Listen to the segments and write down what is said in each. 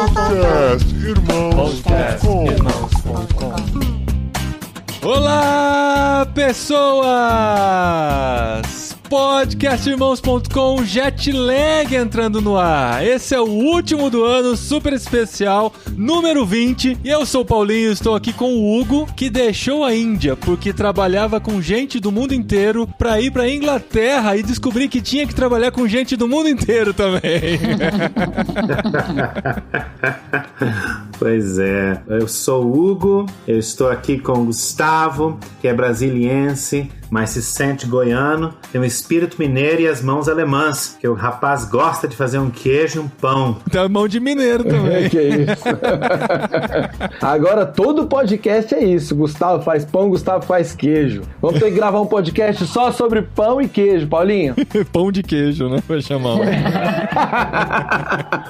Podcastirmãos.com. Olá, pessoas! Podcastirmãos.com, Jetlag entrando no ar. Esse é o último do ano, super especial, número 20. E eu sou o Paulinho, estou aqui com o Hugo, que deixou a Índia porque trabalhava com gente do mundo inteiro pra ir pra Inglaterra e descobrir que tinha que trabalhar com gente do mundo inteiro também. Pois é, eu sou o Hugo, eu estou aqui com o Gustavo, que é brasiliense, mas se sente goiano, tem um espírito mineiro e as mãos alemãs, que o rapaz gosta de fazer um queijo e um pão. Tem a mão de mineiro também. Que isso. Agora todo podcast é isso, Gustavo faz pão, Gustavo faz queijo. Vamos ter que gravar um podcast só sobre pão e queijo, Paulinho. Pão de queijo, né? Vai chamar.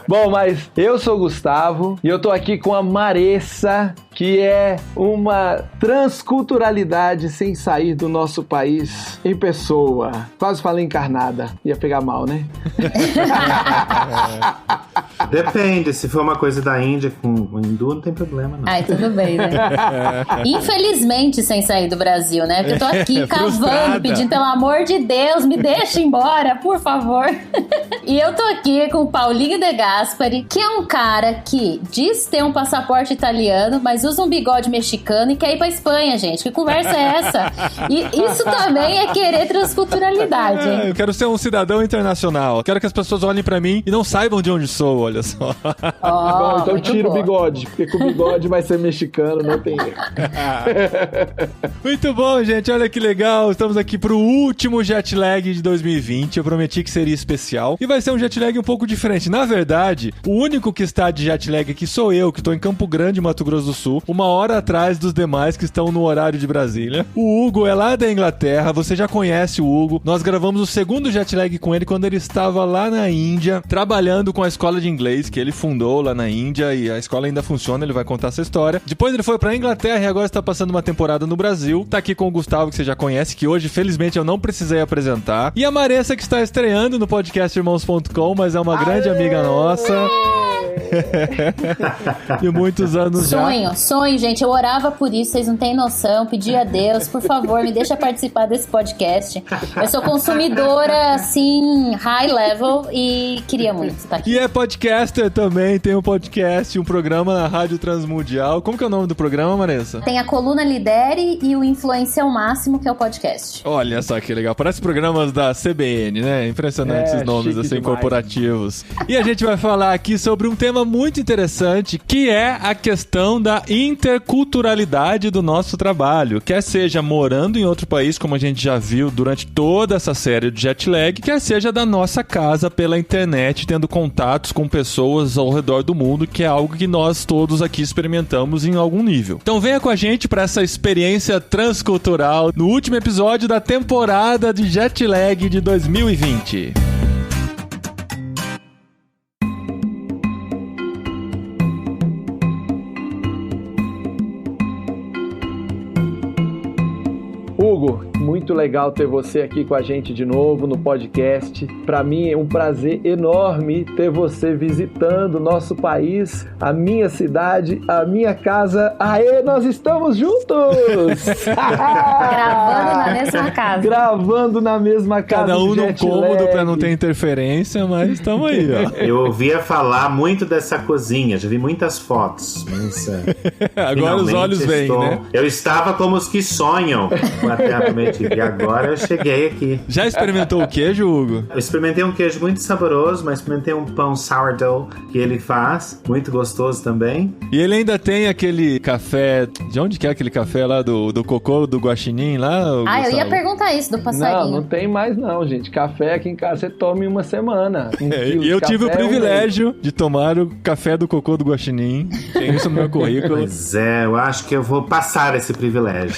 Bom, mas eu sou o Gustavo e eu tô aqui com a Maressa, que é uma transculturalidade sem sair do nosso país em pessoa. Quase falei encarnada. Ia pegar mal, né? Depende, se for uma coisa da Índia com o hindu, não tem problema, não. Ai, tudo bem, né? Infelizmente, sem sair do Brasil, né? Porque eu tô aqui cavando, pedindo, pelo amor de Deus, me deixa embora, por favor. E eu tô aqui com o Paulinho De Gasperi, que é um cara que diz ter um passaporte italiano, mas usa um bigode mexicano e quer ir pra Espanha, gente. Que conversa é essa? E isso também é querer transculturalidade, hein? Eu quero ser um cidadão internacional. Quero que as pessoas olhem pra mim e não saibam de onde sou, olha só. Bom, então tira o bigode, porque com o bigode vai ser mexicano, não tem erro. Muito bom, gente. Olha que legal. Estamos aqui pro último Jetlag de 2020. Eu prometi que seria especial. E vai ser um Jetlag um pouco diferente. Na verdade, o único que está de Jetlag aqui sou eu, que estou em Campo Grande, Mato Grosso do Sul, uma hora atrás dos demais que estão no horário de Brasília. O Hugo é lá da Inglaterra. Você já conhece o Hugo. Nós gravamos o segundo Jetlag com ele quando ele estava lá na Índia, trabalhando com a escola de inglês que ele fundou lá na Índia, e a escola ainda funciona, ele vai contar essa história. Depois ele foi pra Inglaterra e agora está passando uma temporada no Brasil. Tá aqui com o Gustavo, que você já conhece, que hoje, felizmente, eu não precisei apresentar. E a Maressa, que está estreando no podcastirmãos.com, mas é uma grande amiga nossa. E muitos anos Sonho, gente. Eu orava por isso, vocês não têm noção. Pedi a Deus, por favor, me deixa participar desse podcast. Eu sou consumidora, assim, high level e queria muito estar aqui. E é podcaster também, tem um podcast, um programa na Rádio Transmundial. Como que é o nome do programa, Maressa? Tem a Coluna Lidere e o Influência ao Máximo, que é o podcast. Olha só que legal. Parece programas da CBN, né? Impressionantes esses nomes assim, demais, corporativos. E a gente vai falar aqui sobre um tema muito interessante, que é a questão da interculturalidade do nosso trabalho. Quer seja morando em outro país, como a gente já viu durante toda essa série de Jetlag, quer seja da nossa casa pela internet, tendo contatos com pessoas ao redor do mundo, que é algo que nós todos aqui experimentamos em algum nível. Então venha com a gente para essa experiência transcultural no último episódio da temporada de Jetlag de 2020. Hugo, muito legal ter você aqui com a gente de novo no podcast. Para mim é um prazer enorme ter você visitando o nosso país, a minha cidade, a minha casa. Aê, nós estamos juntos! Gravando na mesma casa. Gravando na mesma casa. Cada um num cômodo para não ter interferência, mas estamos aí, ó. Eu ouvia falar muito dessa cozinha, já vi muitas fotos, mas agora os olhos vêm, né? Eu estava como os que sonham com a Terra Prometida, e agora eu cheguei aqui. Já experimentou o queijo, Hugo? Eu experimentei um queijo muito saboroso, mas experimentei um pão sourdough que ele faz, muito gostoso também. E ele ainda tem aquele café, de onde que é aquele café lá do cocô, do guaxinim lá? Eu ia perguntar isso, do passarinho. Não tem mais não, gente. Café aqui em casa você toma em uma semana. E eu tive o privilégio de tomar o café do cocô do guaxinim. Tem isso no meu currículo. Pois é, eu acho que eu vou passar esse privilégio.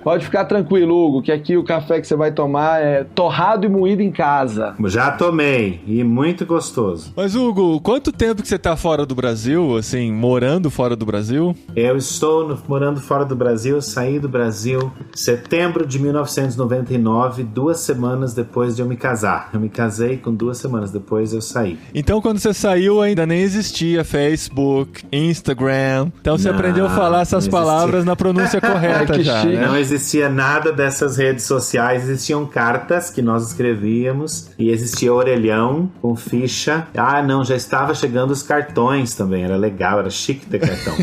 Pode ficar tranquilo, Hugo, que aqui o café que você vai tomar é torrado e moído em casa. Já tomei, e muito gostoso. Mas, Hugo, quanto tempo que você tá fora do Brasil, assim, morando fora do Brasil? Eu estou morando fora do Brasil, saí do Brasil em setembro de 1999, 2 semanas depois de eu me casar. Eu me casei com 2 semanas depois eu saí. Então, quando você saiu, ainda nem existia Facebook, Instagram. Então, você aprendeu a falar essas palavras na pronúncia correta já, né? Não existia nada dessas redes sociais. Existiam cartas que nós escrevíamos e existia orelhão com ficha. Ah, não, já estava chegando os cartões também. Era legal, era chique ter cartão.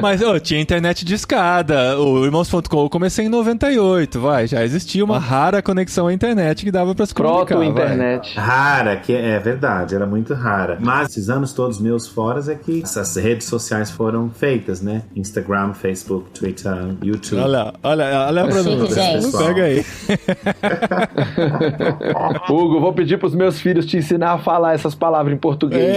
Mas, tinha internet de escada. O Irmãos.com eu comecei em 98, já existia uma rara conexão à internet que dava pra se comunicar. Proto-internet. Rara, que é verdade, era muito rara. Mas esses anos todos meus fora é que essas redes sociais foram feitas, né? Instagram, Facebook, Twitter, YouTube. Olha a pronúncia. Pega aí. Hugo, vou pedir pros meus filhos te ensinar a falar essas palavras em português.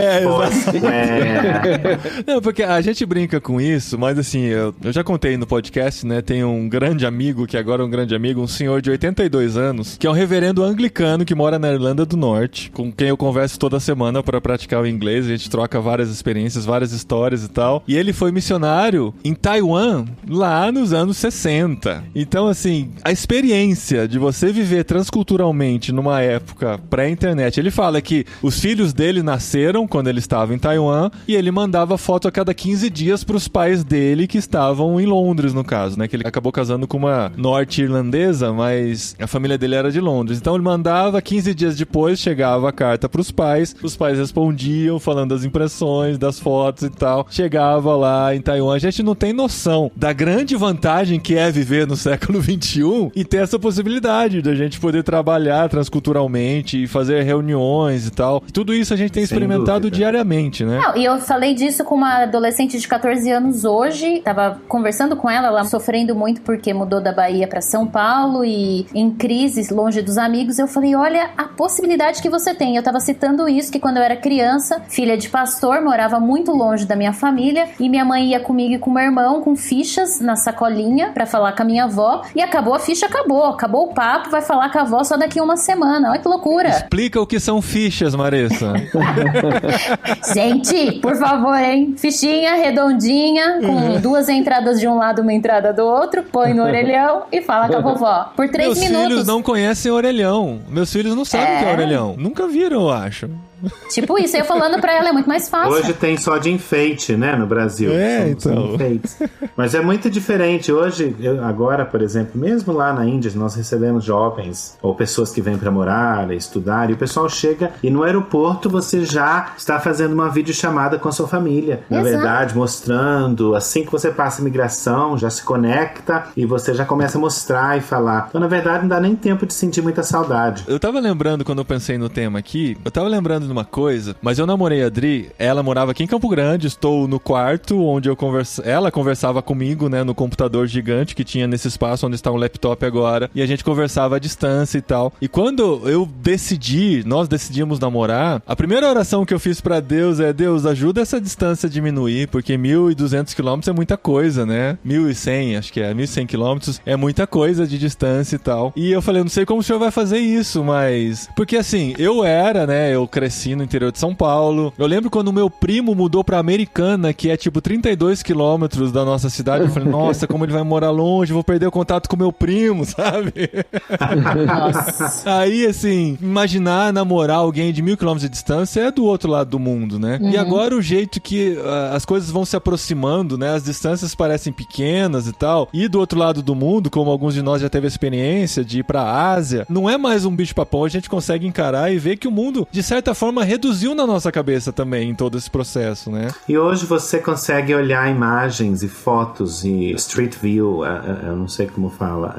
Não, porque a gente brinca com isso, mas assim, eu já contei no podcast, né? Tem um grande amigo, que agora é um grande amigo, um senhor de 82 anos, que é um reverendo anglicano que mora na Irlanda do Norte, com quem eu converso toda semana para praticar o inglês. A gente troca várias experiências, várias histórias e tal. E ele foi missionário em Taiwan lá nos anos 60. Então, assim, a experiência de você viver transculturalmente numa época pré-internet, ele fala que os filhos dele nasceram quando ele estava em Taiwan e ele mandava foto a cada 15 dias pros pais dele que estavam em Londres, no caso, né? Que ele acabou casando com uma norte-irlandesa, mas a família dele era de Londres. Então ele mandava, 15 dias depois chegava a carta pros pais, os pais respondiam falando das impressões, das fotos e tal. Chegava lá em Taiwan. A gente não tem noção da grande vantagem que é viver no século XXI e ter essa possibilidade de a gente poder trabalhar transculturalmente e fazer reuniões e tal. Tudo isso a gente tem experimentado diariamente, né? Não, e eu falei disso com uma adolescente de 14 anos hoje. Tava conversando com ela sofrendo muito porque mudou da Bahia pra São Paulo e em crise, longe dos amigos. Eu falei, olha a possibilidade que você tem. Eu tava citando isso, que quando eu era criança, filha de pastor, morava muito longe da minha família e minha mãe ia comigo e com meu irmão com fichas na sacolinha pra falar com a minha avó e acabou a ficha, acabou o papo, vai falar com a avó só daqui uma semana. Olha que loucura. Explica o que são fichas, Marissa. Gente, por favor, hein? Fichinha redondinha, com 2 entradas de um lado, uma entrada do outro, põe no orelhão e fala com a vovó. Por 3 minutos. Meus filhos não conhecem orelhão. Meus filhos não sabem o que é orelhão. Nunca viram, eu acho. Tipo isso, eu falando pra ela é muito mais fácil. Hoje tem só de enfeite, né, no Brasil. São enfeites. Mas é muito diferente. Hoje, agora, por exemplo, mesmo lá na Índia, nós recebemos jovens ou pessoas que vêm pra morar, estudar, e o pessoal chega e no aeroporto você já está fazendo uma videochamada com a sua família. Na verdade, mostrando, assim que você passa a imigração, já se conecta e você já começa a mostrar e falar. Então, na verdade, não dá nem tempo de sentir muita saudade. Eu tava lembrando, quando eu pensei no tema aqui, de uma coisa, mas eu namorei a Adri, ela morava aqui em Campo Grande, estou no quarto onde ela conversava comigo, né, no computador gigante que tinha nesse espaço onde está um laptop agora, e a gente conversava à distância e tal. E quando nós decidimos namorar, a primeira oração que eu fiz pra Deus é: Deus, ajuda essa distância a diminuir, porque 1.200 quilômetros é muita coisa, né? 1.100, acho que é, 1.100 quilômetros é muita coisa de distância e tal. E eu falei, eu não sei como o senhor vai fazer isso, mas... Porque assim, eu cresci no interior de São Paulo. Eu lembro quando o meu primo mudou pra Americana, que é tipo 32 quilômetros da nossa cidade. Eu falei, nossa, como ele vai morar longe, vou perder o contato com meu primo, sabe? Nossa. Aí, assim, imaginar namorar alguém de 1.000 quilômetros de distância é do outro lado do mundo, né? E agora o jeito que as coisas vão se aproximando, né? As distâncias parecem pequenas e tal. E do outro lado do mundo, como alguns de nós já teve a experiência de ir pra Ásia, não é mais um bicho-papão. A gente consegue encarar e ver que o mundo, de certa forma, reduziu na nossa cabeça também em todo esse processo, né? E hoje você consegue olhar imagens e fotos e Street View, eu não sei como fala.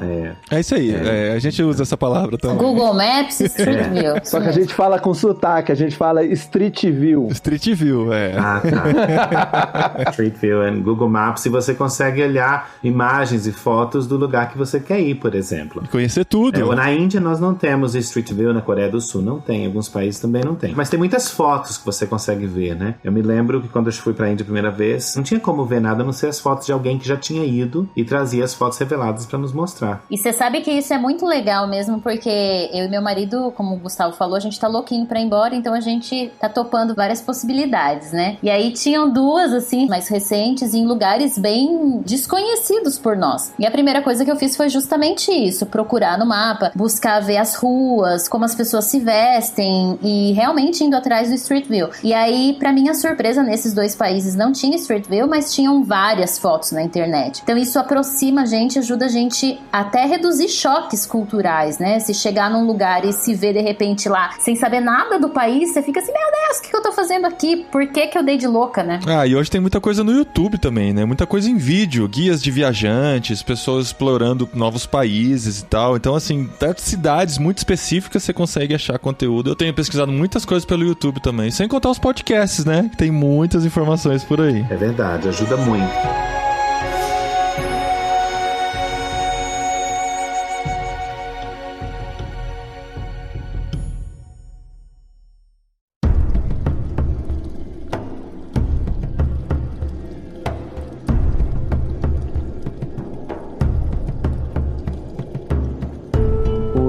É isso aí, a gente usa essa palavra também. Google Maps, Street View. Só que a gente fala com sotaque, a gente fala Street View. Street View, Ah, tá. Street View e Google Maps, e você consegue olhar imagens e fotos do lugar que você quer ir, por exemplo. E conhecer tudo. Na Índia nós não temos Street View, na Coreia do Sul não tem, alguns países também não tem. mas tem muitas fotos que você consegue ver, né? Eu me lembro que quando eu fui pra Índia a primeira vez, não tinha como ver nada a não ser as fotos de alguém que já tinha ido e trazia as fotos reveladas pra nos mostrar. E você sabe que isso é muito legal mesmo, porque eu e meu marido, como o Gustavo falou, a gente tá louquinho pra ir embora, então a gente tá topando várias possibilidades, né? E aí tinham duas, assim, mais recentes, em lugares bem desconhecidos por nós. E a primeira coisa que eu fiz foi justamente isso, procurar no mapa, buscar ver as ruas, como as pessoas se vestem e realmente indo atrás do Street View. E aí, pra minha surpresa, nesses dois países não tinha Street View, mas tinham várias fotos na internet. Então isso aproxima a gente, ajuda a gente até reduzir choques culturais, né? Se chegar num lugar e se ver de repente lá, sem saber nada do país, você fica assim, meu Deus, o que eu tô fazendo aqui? Por que eu dei de louca, né? E hoje tem muita coisa no YouTube também, né? Muita coisa em vídeo, guias de viajantes, pessoas explorando novos países e tal. Então, assim, até cidades muito específicas você consegue achar conteúdo. Eu tenho pesquisado muitas coisas pelo YouTube também, sem contar os podcasts, né? Que tem muitas informações por aí. É verdade, ajuda muito.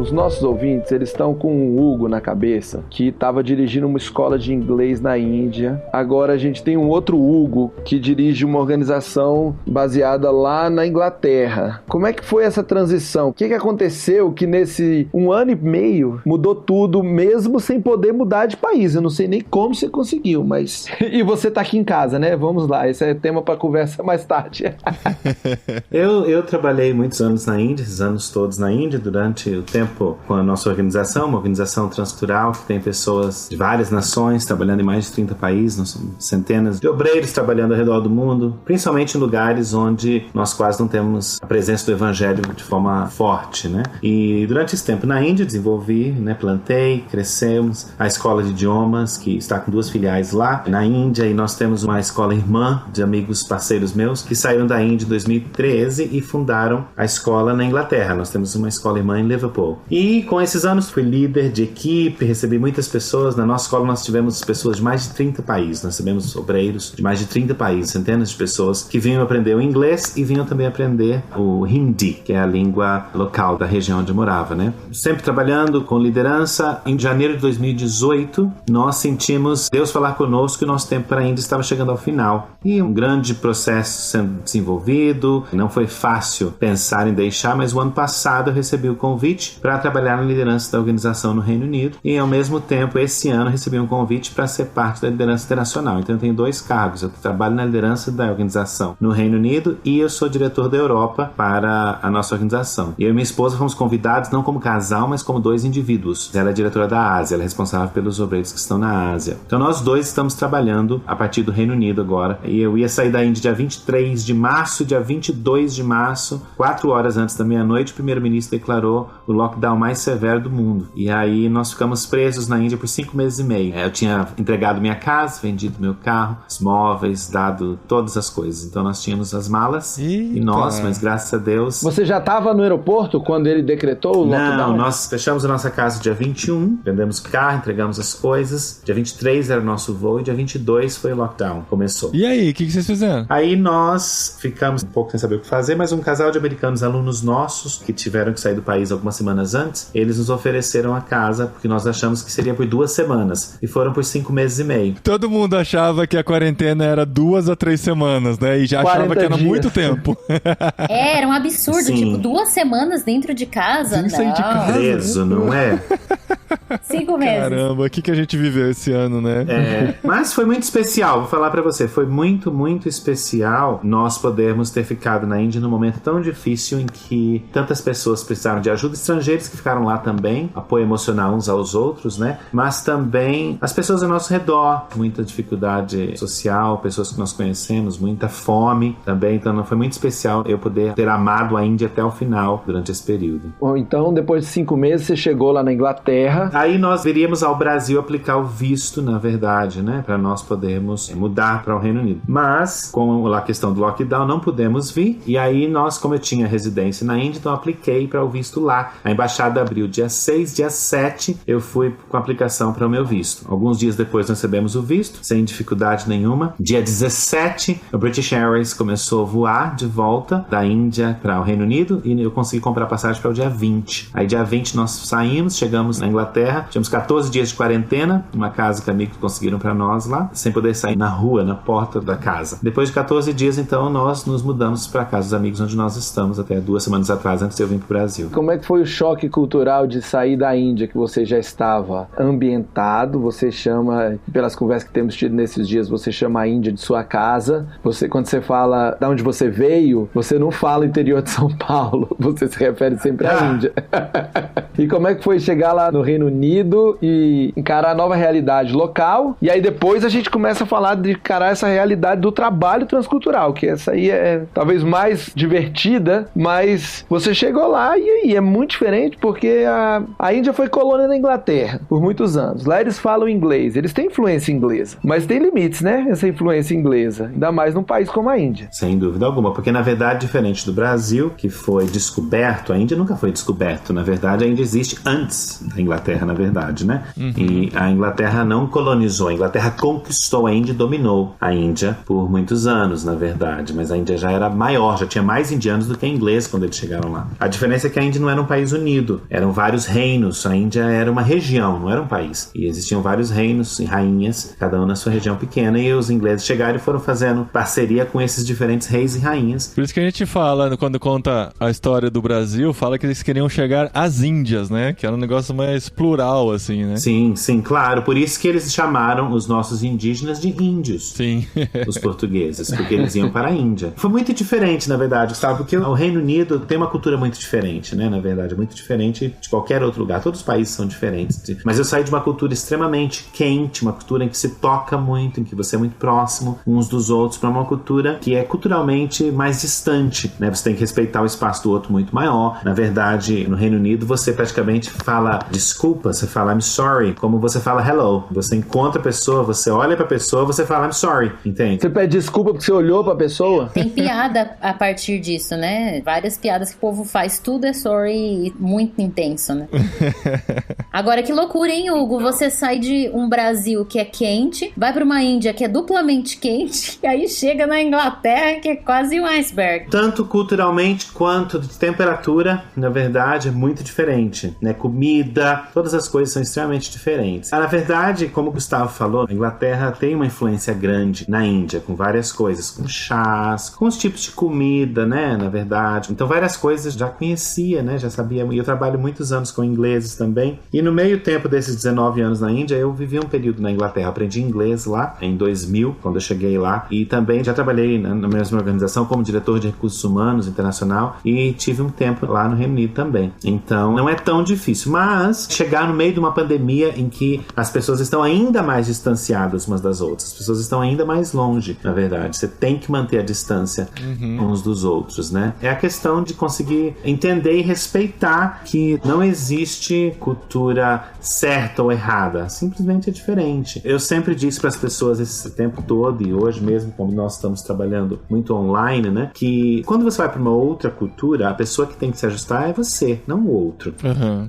Os nossos ouvintes, eles estão com o Hugo na cabeça, que estava dirigindo uma escola de inglês na Índia. Agora a gente tem um outro Hugo que dirige uma organização baseada lá na Inglaterra. Como é que foi essa transição? O que aconteceu que nesse 1 ano e meio mudou tudo, mesmo sem poder mudar de país? Eu não sei nem como você conseguiu, mas... E você tá aqui em casa, né? Vamos lá, esse é tema para conversa mais tarde. Eu trabalhei muitos anos na Índia, esses anos todos na Índia, durante o tempo com a nossa organização, uma organização transcultural que tem pessoas de várias nações trabalhando em mais de 30 países, nós somos centenas de obreiros trabalhando ao redor do mundo, principalmente em lugares onde nós quase não temos a presença do evangelho de forma forte, né? E durante esse tempo na Índia desenvolvi, né, plantei, crescemos a escola de idiomas, que está com 2 filiais lá na Índia, e nós temos uma escola irmã de amigos parceiros meus que saíram da Índia em 2013 e fundaram a escola na Inglaterra. Nós temos uma escola irmã em Liverpool. E com esses anos fui líder de equipe, recebi muitas pessoas. Na nossa escola nós tivemos pessoas de mais de 30 países. Nós recebemos obreiros de mais de 30 países, centenas de pessoas que vinham aprender o inglês e vinham também aprender o Hindi, que é a língua local da região onde eu morava, né? Sempre trabalhando com liderança. Em janeiro de 2018, nós sentimos Deus falar conosco que o nosso tempo para a Índia estava chegando ao final. E um grande processo sendo desenvolvido. Não foi fácil pensar em deixar, mas o ano passado eu recebi o convite para trabalhar na liderança da organização no Reino Unido e, ao mesmo tempo, esse ano recebi um convite para ser parte da liderança internacional. Então eu tenho 2 cargos. Eu trabalho na liderança da organização no Reino Unido e eu sou diretor da Europa para a nossa organização. Eu e minha esposa fomos convidados não como casal, mas como 2 indivíduos. Ela é diretora da Ásia, ela é responsável pelos obreiros que estão na Ásia. Então nós 2 estamos trabalhando a partir do Reino Unido agora. E eu ia sair da Índia dia 23 de março, dia 22 de março, 4 horas antes da meia-noite, o primeiro-ministro declarou o lockdown mais severo do mundo. E aí nós ficamos presos na Índia por 5 meses e meio. Eu tinha entregado minha casa, vendido meu carro, os móveis, dado todas as coisas. Então nós tínhamos as malas e nós, mas graças a Deus... Você já estava no aeroporto quando ele decretou o lockdown? Não, nós fechamos a nossa casa dia 21, vendemos o carro, entregamos as coisas. Dia 23 era o nosso voo e dia 22 foi o lockdown, começou. E aí, o que vocês fizeram? Aí nós ficamos um pouco sem saber o que fazer, mas um casal de americanos, alunos nossos, que tiveram que sair do país algumas semanas antes, eles nos ofereceram a casa, porque nós achamos que seria por 2 semanas, e foram por 5 meses e meio. Todo mundo achava que a quarentena era 2 a 3 semanas, né? E já achava que era dias. Muito tempo. Era um absurdo, Sim. tipo, 2 semanas dentro de casa? Sem sair de casa. Preso, não é? 5 meses. Caramba, o que a gente viveu esse ano, né? Mas foi muito especial, vou falar pra você, foi muito, muito especial nós podermos ter ficado na Índia num momento tão difícil em que tantas pessoas precisaram de ajuda, estrangeiros que ficaram lá também, apoio emocional uns aos outros, né? Mas também as pessoas ao nosso redor, muita dificuldade social, pessoas que nós conhecemos, muita fome também, então foi muito especial eu poder ter amado a Índia até o final durante esse período. Bom, então depois de 5 meses você chegou lá na Inglaterra. Aí nós viríamos ao Brasil aplicar o visto, na verdade, né? Para nós podermos mudar para o Reino Unido. Mas, com a questão do lockdown, não pudemos vir. E aí nós, como eu tinha residência na Índia, então apliquei para o visto lá. A embaixada abriu dia 6, dia 7, eu fui com a aplicação para o meu visto. Alguns dias depois nós recebemos o visto, sem dificuldade nenhuma. Dia 17, a British Airways começou a voar de volta da Índia para o Reino Unido e eu consegui comprar passagem para o dia 20. Aí dia 20 nós saímos, chegamos na Inglaterra, tivemos 14 dias de quarentena, uma casa que amigos conseguiram para nós lá, sem poder sair na rua, na porta da casa. Depois de 14 dias, então, nós nos mudamos para a casa dos amigos onde nós estamos até 2 semanas atrás, antes de eu vir para o Brasil. Como é que foi o choque cultural de sair da Índia, que você já estava ambientado, você chama, pelas conversas que temos tido nesses dias, você chama a Índia de sua casa, quando você fala de onde você veio, você não fala interior de São Paulo, você se refere sempre à Índia. E como é que foi chegar lá no Reino Unido e encarar a nova realidade local? E aí depois a gente começa a falar de encarar essa realidade do trabalho transcultural, que essa aí é talvez mais divertida, mas você chegou lá e aí é muito diferente, porque a Índia foi colônia da Inglaterra por muitos anos. Lá eles falam inglês, eles têm influência inglesa, mas tem limites, né? Essa influência inglesa, ainda mais num país como a Índia. Sem dúvida alguma, porque na verdade, diferente do Brasil, que foi descoberto, a Índia nunca foi descoberto, na verdade a Índia existe antes da Inglaterra, na verdade, né? E a Inglaterra não colonizou, a Inglaterra conquistou a Índia e dominou a Índia por muitos anos, na verdade, mas a Índia já era maior, já tinha mais indianos do que ingleses quando eles chegaram lá. A diferença é que a Índia não era um país unido, eram vários reinos, a Índia era uma região, não era um país, e existiam vários reinos e rainhas, cada um na sua região pequena, e os ingleses chegaram e foram fazendo parceria com esses diferentes reis e rainhas. Por isso que a gente fala, quando conta a história do Brasil, fala que eles queriam chegar às Índias, né? Que era um negócio mais plural, assim, né? Sim, sim, claro. Por isso que eles chamaram os nossos indígenas de índios. Sim. Os portugueses, porque eles iam para a Índia. Foi muito diferente, na verdade, Gustavo, porque o Reino Unido tem uma cultura muito diferente, né? Na verdade, muito diferente de qualquer outro lugar. Todos os países são diferentes. Mas eu saí de uma cultura extremamente quente, uma cultura em que se toca muito, em que você é muito próximo uns dos outros, para uma cultura que é culturalmente mais distante, né? Você tem que respeitar o espaço do outro muito maior. Na verdade, no Reino Unido, você praticamente fala desculpa, você fala I'm sorry, como você fala hello. Você encontra a pessoa, você olha pra pessoa, você fala I'm sorry, entende? Você pede desculpa porque você olhou pra pessoa? Tem piada a partir disso, né? Várias piadas que o povo faz, tudo é sorry, muito intenso, né? Agora, que loucura, hein, Hugo? Você sai de um Brasil que é quente, vai pra uma Índia que é duplamente quente, e aí chega na Inglaterra, que é quase um iceberg. Tanto culturalmente quanto de temperatura, na verdade, é muito diferente, né? Comida, todas as coisas são extremamente diferentes. Na verdade, como o Gustavo falou, a Inglaterra tem uma influência grande na Índia, com várias coisas, com chás, com os tipos de comida, né? Na verdade. Então, várias coisas já conhecia, né? Já sabia. E eu trabalho muitos anos com ingleses também. E no meio tempo desses 19 anos na Índia, eu vivi um período na Inglaterra. Aprendi inglês lá, em 2000, quando eu cheguei lá. E também já trabalhei na mesma organização como diretor de recursos humanos internacional e tive um tempo lá no Reino Unido também. Então, não é tão difícil. Mas chegar no meio de uma pandemia em que as pessoas estão ainda mais distanciadas umas das outras. As pessoas estão ainda mais longe, na verdade. Você tem que manter a distância uns dos outros, né? É a questão de conseguir entender e respeitar que não existe cultura certa ou errada. Simplesmente é diferente. Eu sempre disse para as pessoas esse tempo todo e hoje mesmo, como nós estamos trabalhando muito online, né? Que quando você vai para uma outra cultura, a pessoa que tem que se ajustar é você, não o outro.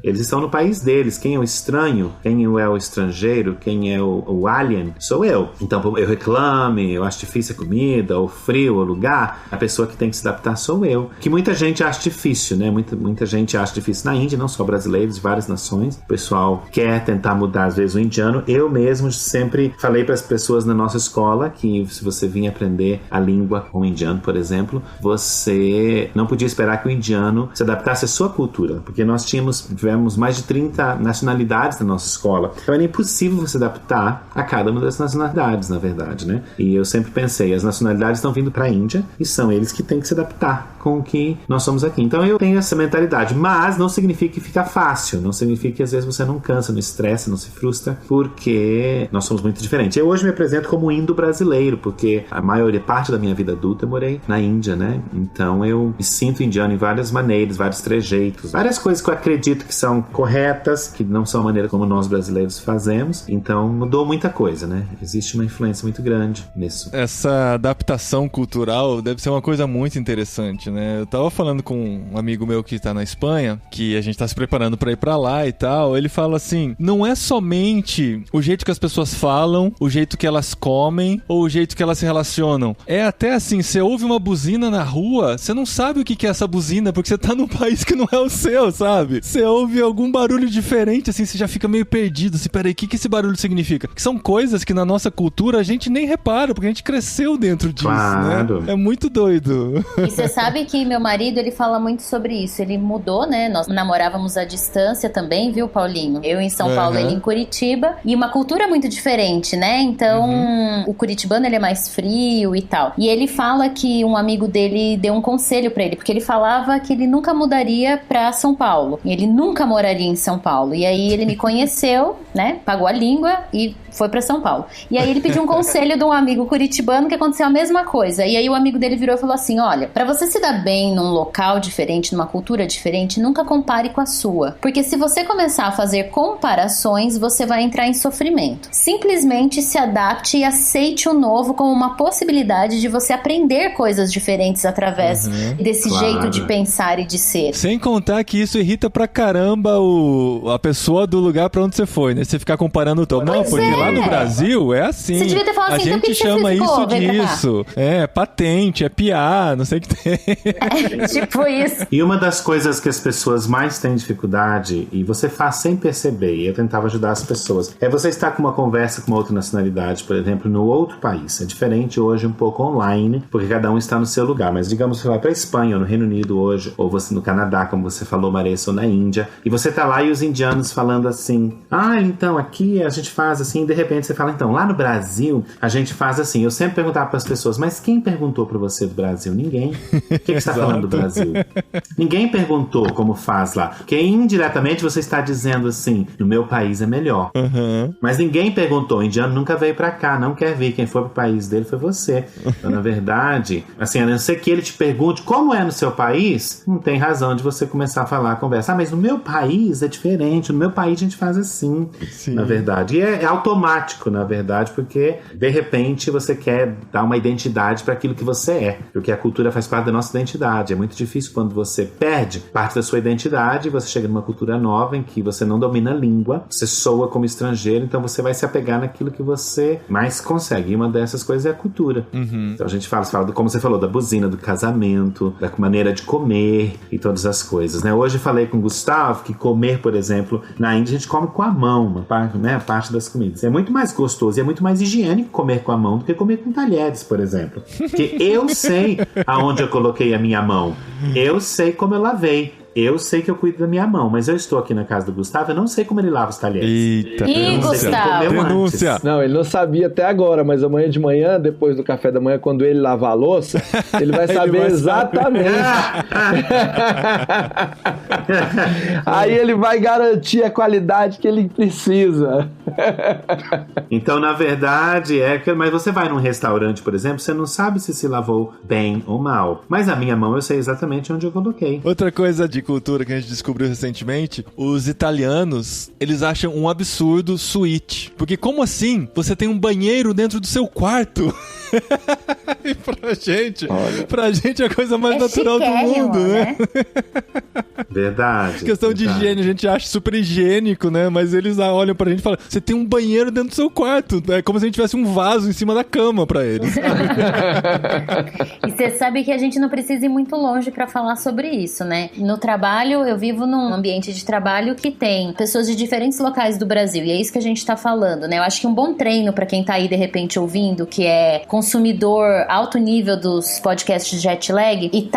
Eles estão no país deles. Quem é o estranho, quem é o estrangeiro, quem é o alien, sou eu. Então eu reclame, eu acho difícil a comida, o frio, o lugar, a pessoa que tem que se adaptar sou eu. Que muita gente acha difícil, né? Muita gente acha difícil na Índia, não só brasileiros, de várias nações. O pessoal quer tentar mudar, às vezes, o indiano. Eu mesmo sempre falei para as pessoas na nossa escola que se você vinha aprender a língua com o indiano, por exemplo, você não podia esperar que o indiano se adaptasse à sua cultura, porque nós tivemos mais de 30 nacionalidades na nossa escola. Então era impossível você adaptar a cada uma das nacionalidades, na verdade, né? E eu sempre pensei, as nacionalidades estão vindo para a Índia e são eles que têm que se adaptar com o que nós somos aqui. Então eu tenho essa mentalidade, mas não significa que fica fácil, não significa que às vezes você não cansa, não estressa, não se frustra, porque nós somos muito diferentes. Eu hoje me apresento como indo-brasileiro, porque a parte da minha vida adulta eu morei na Índia, né? Então eu me sinto indiano em várias maneiras, vários trejeitos, várias coisas que eu acredito que são corretas, que não são a maneira como nós brasileiros fazemos. Então mudou muita coisa, né? Existe uma influência muito grande nisso. Essa adaptação cultural deve ser uma coisa muito interessante, né? Eu tava falando com um amigo meu que tá na Espanha, que a gente tá se preparando pra ir pra lá e tal. Ele fala assim, não é somente o jeito que as pessoas falam, o jeito que elas comem ou o jeito que elas se relacionam. É até assim, você ouve uma buzina na rua, você não sabe o que é essa buzina, porque você tá num país que não é o seu, sabe? Você ouve algum barulho diferente, assim, você já fica meio perdido. Assim, peraí, o que esse barulho significa? Que são coisas que na nossa cultura a gente nem repara, porque a gente cresceu dentro disso, claro, né? É muito doido. E você sabe que meu marido, ele fala muito sobre isso. Ele mudou, né? Nós namorávamos à distância também, viu, Paulinho? Eu em São Paulo, ele em Curitiba. E uma cultura muito diferente, né? Então, o curitibano, ele é mais frio e tal. E ele fala que um amigo dele deu um conselho pra ele, porque ele falava que ele nunca mudaria pra São Paulo. Ele nunca moraria em São Paulo. E aí ele me conheceu, né? Pagou a língua e foi pra São Paulo. E aí ele pediu um conselho de um amigo curitibano que aconteceu a mesma coisa. E aí o amigo dele virou e falou assim, olha, pra você se dar bem num local diferente, numa cultura diferente, nunca compare com a sua. Porque se você começar a fazer comparações, você vai entrar em sofrimento. Simplesmente se adapte e aceite o novo como uma possibilidade de você aprender coisas diferentes através desse jeito de pensar e de ser. Sem contar que isso irrita pra caramba a pessoa do lugar pra onde você foi, né? Você ficar comparando o tom. Não, porque lá no Brasil é assim. Você devia ter falado assim, a gente chama isso disso. É, patente, é piá, não sei o que tem. Tipo isso. E uma das coisas que as pessoas mais têm dificuldade, e você faz sem perceber, e eu tentava ajudar as pessoas, é você estar com uma conversa com uma outra nacionalidade, por exemplo, no outro país. É diferente hoje um pouco online, porque cada um está no seu lugar. Mas digamos que você vai pra Espanha, ou no Reino Unido hoje, ou você no Canadá, como você falou, Maressa, ou na Índia, e você tá lá e os indianos falando assim, então aqui a gente faz assim, e de repente você fala, então, lá no Brasil a gente faz assim. Eu sempre perguntava para as pessoas, mas quem perguntou para você do Brasil? Ninguém. O que você está falando do Brasil? Ninguém perguntou como faz lá. Porque indiretamente você está dizendo assim, no meu país é melhor. Mas ninguém perguntou, o indiano nunca veio para cá, não quer vir, quem foi pro país dele foi você. Então, na verdade, assim, a não ser que ele te pergunte como é no seu país, não tem razão de você começar a falar, conversar, mas no meu país é diferente, no meu país a gente faz assim. Sim. Na verdade. E é automático, na verdade, porque de repente você quer dar uma identidade para aquilo que você é, porque a cultura faz parte da nossa identidade. É muito difícil quando você perde parte da sua identidade e você chega numa cultura nova em que você não domina a língua, você soa como estrangeiro, então você vai se apegar naquilo que você mais consegue. E uma dessas coisas é a cultura. Então a gente fala como você falou, da buzina, do casamento, da maneira de comer e todas as coisas, né? Hoje eu falei com o Gustavo que comer, por exemplo, na Índia a gente come com a mão, uma parte, né, a parte das comidas. É muito mais gostoso e é muito mais higiênico comer com a mão do que comer com talheres, por exemplo. Porque eu sei aonde eu coloquei a minha mão. Eu sei como eu lavei. Eu sei que eu cuido da minha mão, mas eu estou aqui na casa do Gustavo, eu não sei como ele lava os talheres. Eita, Gustavo. Denúncia. Não, ele não sabia até agora, mas amanhã de manhã, depois do café da manhã, quando ele lavar a louça, ele vai saber exatamente. Aí ele vai garantir a qualidade que ele precisa. Então, na verdade, mas você vai num restaurante, por exemplo, você não sabe se lavou bem ou mal. Mas a minha mão eu sei exatamente onde eu coloquei. Outra coisa de cultura que a gente descobriu recentemente, os italianos, eles acham um absurdo suíte. Porque como assim? Você tem um banheiro dentro do seu quarto? E pra gente é a coisa mais natural do mundo, né? Verdade. Questão de higiene, a gente acha super higiênico, né? Mas eles olham pra gente e falam, você tem um banheiro dentro do seu quarto. É como se a gente tivesse um vaso em cima da cama pra eles. E você sabe que a gente não precisa ir muito longe pra falar sobre isso, né? No trabalho, eu vivo num ambiente de trabalho que tem pessoas de diferentes locais do Brasil, e é isso que a gente tá falando, né? Eu acho que um bom treino pra quem tá aí, de repente, ouvindo, que é consumidor alto nível dos podcasts de Jetlag, e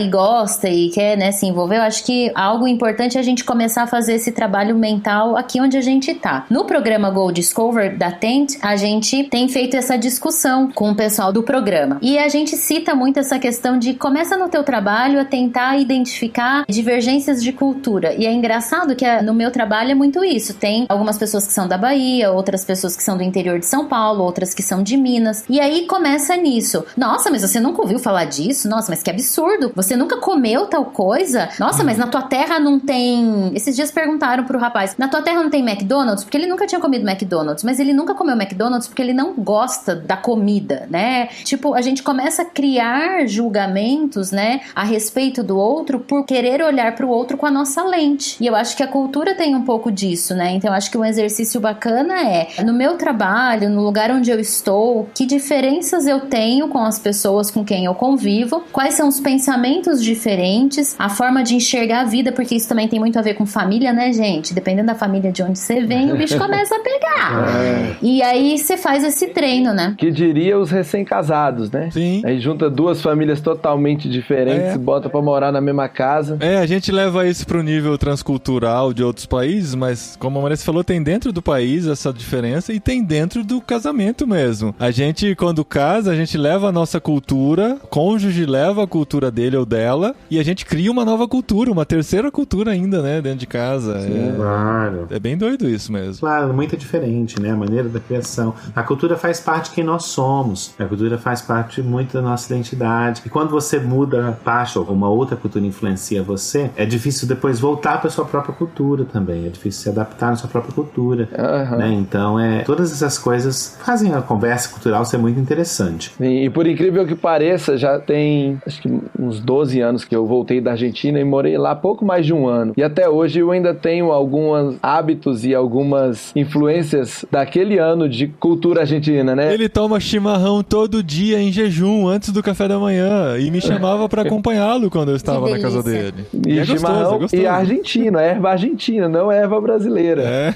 gosta e quer, né, se envolver, eu acho que algo importante é a gente começar a fazer esse trabalho mental aqui onde a gente tá. No programa Go Discover da Tent, a gente tem feito essa discussão com o pessoal do programa, e a gente cita muito essa questão de começa no teu trabalho a tentar identificar divergências de cultura. E é engraçado que no meu trabalho é muito isso. Tem algumas pessoas que são da Bahia, outras pessoas que são do interior de São Paulo, outras que são de Minas. E aí começa nisso. Nossa, mas você nunca ouviu falar disso? Nossa, mas que absurdo. Você nunca comeu tal coisa? Nossa, mas na tua terra não tem... Esses dias perguntaram pro rapaz, na tua terra não tem McDonald's? Porque ele nunca tinha comido McDonald's, mas ele nunca comeu McDonald's porque ele não gosta da comida, né? Tipo, a gente começa a criar julgamentos, né, a respeito do outro por querer olhar pro outro com a nossa lente. E eu acho que a cultura tem um pouco disso, né? Então eu acho que um exercício bacana é, no meu trabalho, no lugar onde eu estou, que diferenças eu tenho com as pessoas com quem eu convivo, quais são os pensamentos diferentes, a forma de enxergar a vida, porque isso também tem muito a ver com família, né, gente? Dependendo da família de onde você vem, o bicho começa a pegar. E aí você faz esse treino, né? Que diria os recém-casados, né? Sim. Aí junta duas famílias totalmente diferentes e bota pra morar na mesma casa. A gente leva isso pro nível transcultural de outros países, mas como a Marisa falou, tem dentro do país essa diferença e tem dentro do casamento mesmo. A gente, quando casa, a gente leva a nossa cultura, o cônjuge leva a cultura dele ou dela, e a gente cria uma nova cultura, uma terceira cultura ainda, né, dentro de casa. Claro. É bem doido isso mesmo. Claro, muito diferente, né? A maneira da criação. A cultura faz parte de quem nós somos. A cultura faz parte muito da nossa identidade. E quando você muda parte ou uma outra cultura influencia você, é difícil depois voltar para sua própria cultura também. É difícil se adaptar na sua própria cultura. Né? Então, todas essas coisas fazem a conversa cultural ser muito interessante. E por incrível que pareça, já tem acho que uns 12 anos que eu voltei da Argentina e morei lá pouco mais de um ano. E até hoje eu ainda tenho alguns hábitos e algumas influências daquele ano de cultura argentina, né? Ele toma chimarrão todo dia em jejum, antes do café da manhã, e me chamava pra acompanhá-lo quando eu estava na casa dele. E chimarrão e argentino, erva argentina, não erva brasileira.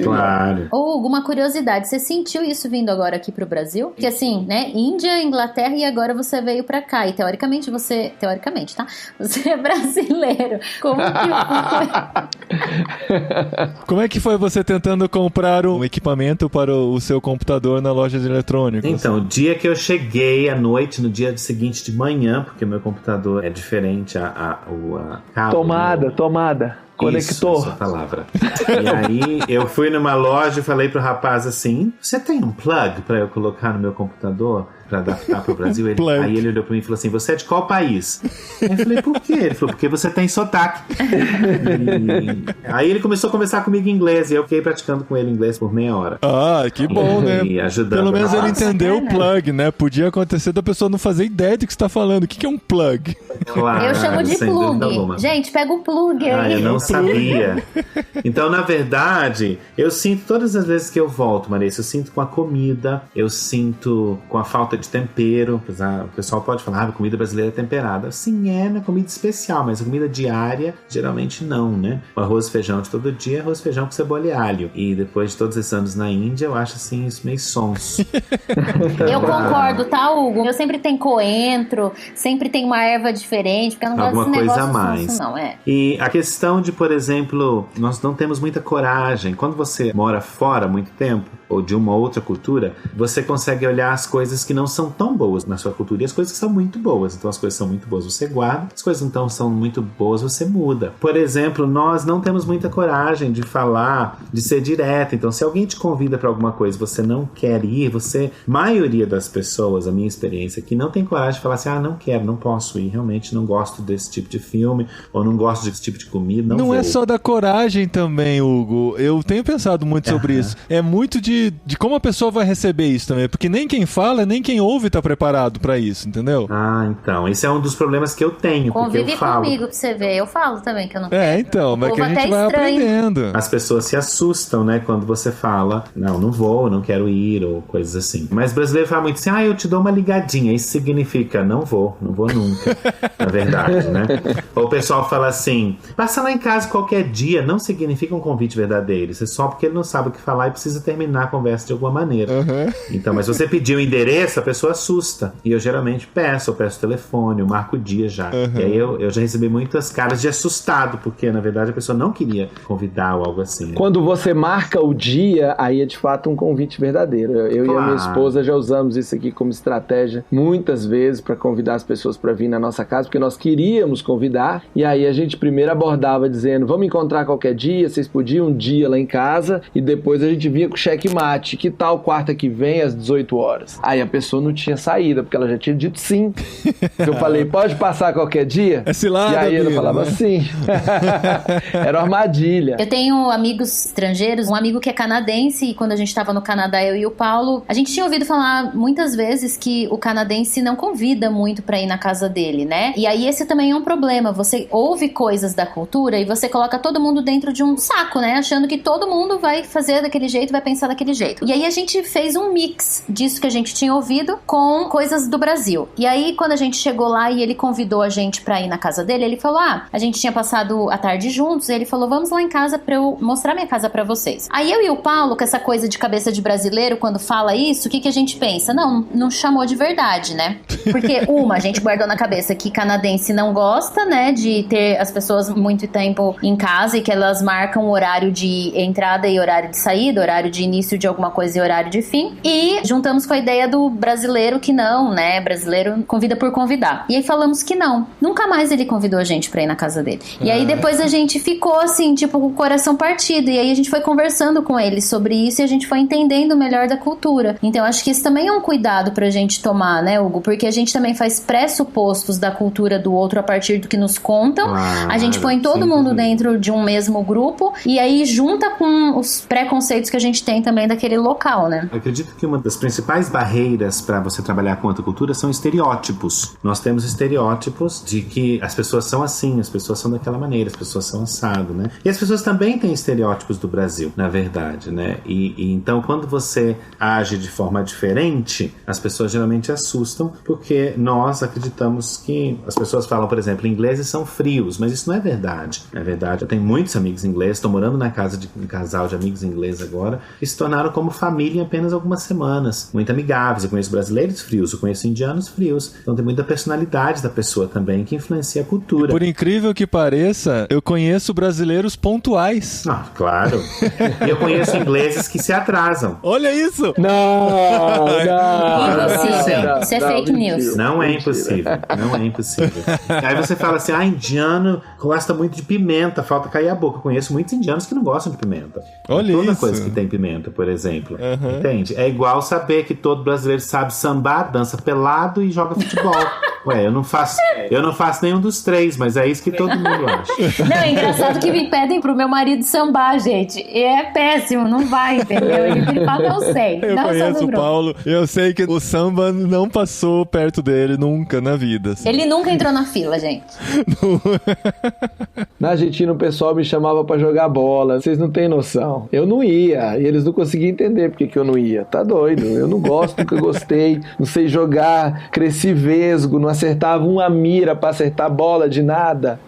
Claro. Ou alguma curiosidade, você sentiu isso vindo agora aqui pro Brasil? Porque assim, né, Índia, Inglaterra e agora você veio pra cá e teoricamente, tá? Você é brasileiro. Como é que foi você tentando comprar um equipamento para o seu computador na loja de eletrônicos? Então, o dia que eu cheguei à noite, no dia seguinte de manhã, porque meu computador é diferente a cabo. Tomada. Conector. Isso, essa palavra. E aí eu fui numa loja e falei pro rapaz assim, você tem um plug pra eu colocar no meu computador pra adaptar pro Brasil? Aí ele olhou pra mim e falou assim, você é de qual país? Aí eu falei, por quê? Ele falou, porque você tem sotaque. Aí ele começou a conversar comigo em inglês e eu fiquei praticando com ele inglês por meia hora. Ah, que bom, né? E ajudando. Pelo menos ele entendeu o plug, né? Podia acontecer da pessoa não fazer ideia do que você tá falando. O que é um plug? Claro, eu chamo de plug. Gente, pega o plug aí. Eu não sabia. Então, na verdade, eu sinto todas as vezes que eu volto, Marisa, eu sinto com a comida, eu sinto com a falta de tempero. O pessoal pode falar, a comida brasileira é temperada. Sim, na comida especial, mas a comida diária, geralmente não, né? O arroz e feijão de todo dia é arroz e feijão com cebola e alho. E depois de todos esses anos na Índia, eu acho assim, isso meio sonso. Então, eu concordo, tá, Hugo? Eu sempre tenho coentro, sempre tem uma erva diferente, porque eu não gosto desse negócio a mais. Sonso, não, E a questão de, por exemplo, nós não temos muita coragem. Quando você mora fora há muito tempo, ou de uma outra cultura, você consegue olhar as coisas que não são tão boas na sua cultura e as coisas que são muito boas. Então as coisas são muito boas, você guarda. As coisas então são muito boas, você muda. Por exemplo, nós não temos muita coragem de falar, de ser direto. Então se alguém te convida para alguma coisa e você não quer ir, maioria das pessoas, a minha experiência aqui, não tem coragem de falar assim, não quero, não posso ir, realmente não gosto desse tipo de filme, ou não gosto desse tipo de comida, não vou. É só da coragem também, Hugo. Eu tenho pensado muito sobre isso. É muito de como a pessoa vai receber isso também, porque nem quem fala, nem quem ouve tá preparado pra isso, entendeu? Então, esse é um dos problemas que eu tenho, Convive porque eu falo. Comigo pra você ver, eu falo também que eu não então, mas que a gente vai aprendendo. As pessoas se assustam, né, quando você fala, não vou, não quero ir, ou coisas assim. Mas brasileiro fala muito assim, eu te dou uma ligadinha, isso significa, não vou nunca, na verdade, né? Ou o pessoal fala assim, passa lá em casa qualquer dia, não significa um convite verdadeiro, isso é só porque ele não sabe o que falar e precisa terminar a conversa de alguma maneira. Então, mas se você pedir o endereço, pessoa assusta. E eu geralmente peço telefone, eu marco o dia já. E aí eu já recebi muitas caras de assustado, porque na verdade a pessoa não queria convidar ou algo assim. Quando você marca o dia, aí é de fato um convite verdadeiro. Eu e a minha esposa já usamos isso aqui como estratégia muitas vezes para convidar as pessoas para vir na nossa casa, porque nós queríamos convidar, e aí a gente primeiro abordava dizendo, vamos encontrar qualquer dia, vocês podiam um dia lá em casa, e depois a gente vinha com checkmate, que tal quarta que vem às 18 horas? Aí a pessoa não tinha saída, porque ela já tinha dito sim. Eu falei, pode passar qualquer dia? É cilada, e aí ela falava né? sim. Era uma armadilha. Eu tenho amigos estrangeiros, um amigo que é canadense, e quando a gente estava no Canadá, eu e o Paulo, a gente tinha ouvido falar muitas vezes que o canadense não convida muito pra ir na casa dele, né? E aí esse também é um problema, você ouve coisas da cultura e você coloca todo mundo dentro de um saco, né? Achando que todo mundo vai fazer daquele jeito, vai pensar daquele jeito. E aí a gente fez um mix disso que a gente tinha ouvido com coisas do Brasil. E aí quando a gente chegou lá e ele convidou a gente pra ir na casa dele, ele falou, a gente tinha passado a tarde juntos, e ele falou, vamos lá em casa pra eu mostrar minha casa pra vocês. Aí eu e o Paulo, com essa coisa de cabeça de brasileiro, quando fala isso, o que a gente pensa? Não chamou de verdade, né? Porque a gente guardou na cabeça que canadense não gosta, né, de ter as pessoas muito tempo em casa e que elas marcam o horário de entrada e horário de saída, horário de início de alguma coisa e horário de fim. E juntamos com a ideia do brasileiro que não, né? Brasileiro convida por convidar. E aí falamos que não. Nunca mais ele convidou a gente pra ir na casa dele. E aí depois a gente ficou assim, tipo, com o coração partido. E aí a gente foi conversando com ele sobre isso e a gente foi entendendo melhor da cultura. Então acho que isso também é um cuidado pra gente tomar, né, Hugo? Porque a gente também faz pressupostos da cultura do outro a partir do que nos contam. A gente põe todo mundo dentro de um mesmo grupo e aí junta com os preconceitos que a gente tem também daquele local, né? Eu acredito que uma das principais barreiras para você trabalhar com outra cultura são estereótipos. Nós temos estereótipos de que as pessoas são assim, as pessoas são daquela maneira, as pessoas são assado, né? E as pessoas também têm estereótipos do Brasil, na verdade, né? E então quando você age de forma diferente, as pessoas geralmente assustam, porque nós acreditamos que as pessoas falam, por exemplo, ingleses são frios, mas isso não é verdade. É verdade, eu tenho muitos amigos ingleses, estou morando na casa de um casal de amigos ingleses agora, e se tornaram como família em apenas algumas semanas, muito amigáveis. Eu conheço brasileiros frios, eu conheço indianos frios, então tem muita personalidade da pessoa também que influencia a cultura. Por incrível que pareça, eu conheço brasileiros pontuais. Claro. E eu conheço ingleses que se atrasam. Olha isso! Não. Impossível. Isso é fake news. Não é impossível. Não é impossível. Aí você fala assim, indiano gosta muito de pimenta, falta cair a boca. Eu conheço muitos indianos que não gostam de pimenta. Olha Toda isso. coisa que tem pimenta, por exemplo. Entende? É igual saber que todo brasileiro sabe sambar, dança pelado e joga futebol. Ué, eu não faço nenhum dos três, mas é isso que todo mundo acha. Não, é engraçado que me pedem pro meu marido sambar, gente. E é péssimo, não vai, entendeu? Ele fala, não sei. Eu não conheço o Paulo, eu sei que o samba não passou perto dele nunca na vida. Assim. Ele nunca entrou na fila, gente. Na Argentina o pessoal me chamava pra jogar bola, vocês não têm noção. Eu não ia, e eles não conseguiam entender porque que eu não ia. Tá doido, eu não gosto, nunca gostei, não sei jogar, cresci vesgo, não acertava uma mira pra acertar bola de nada.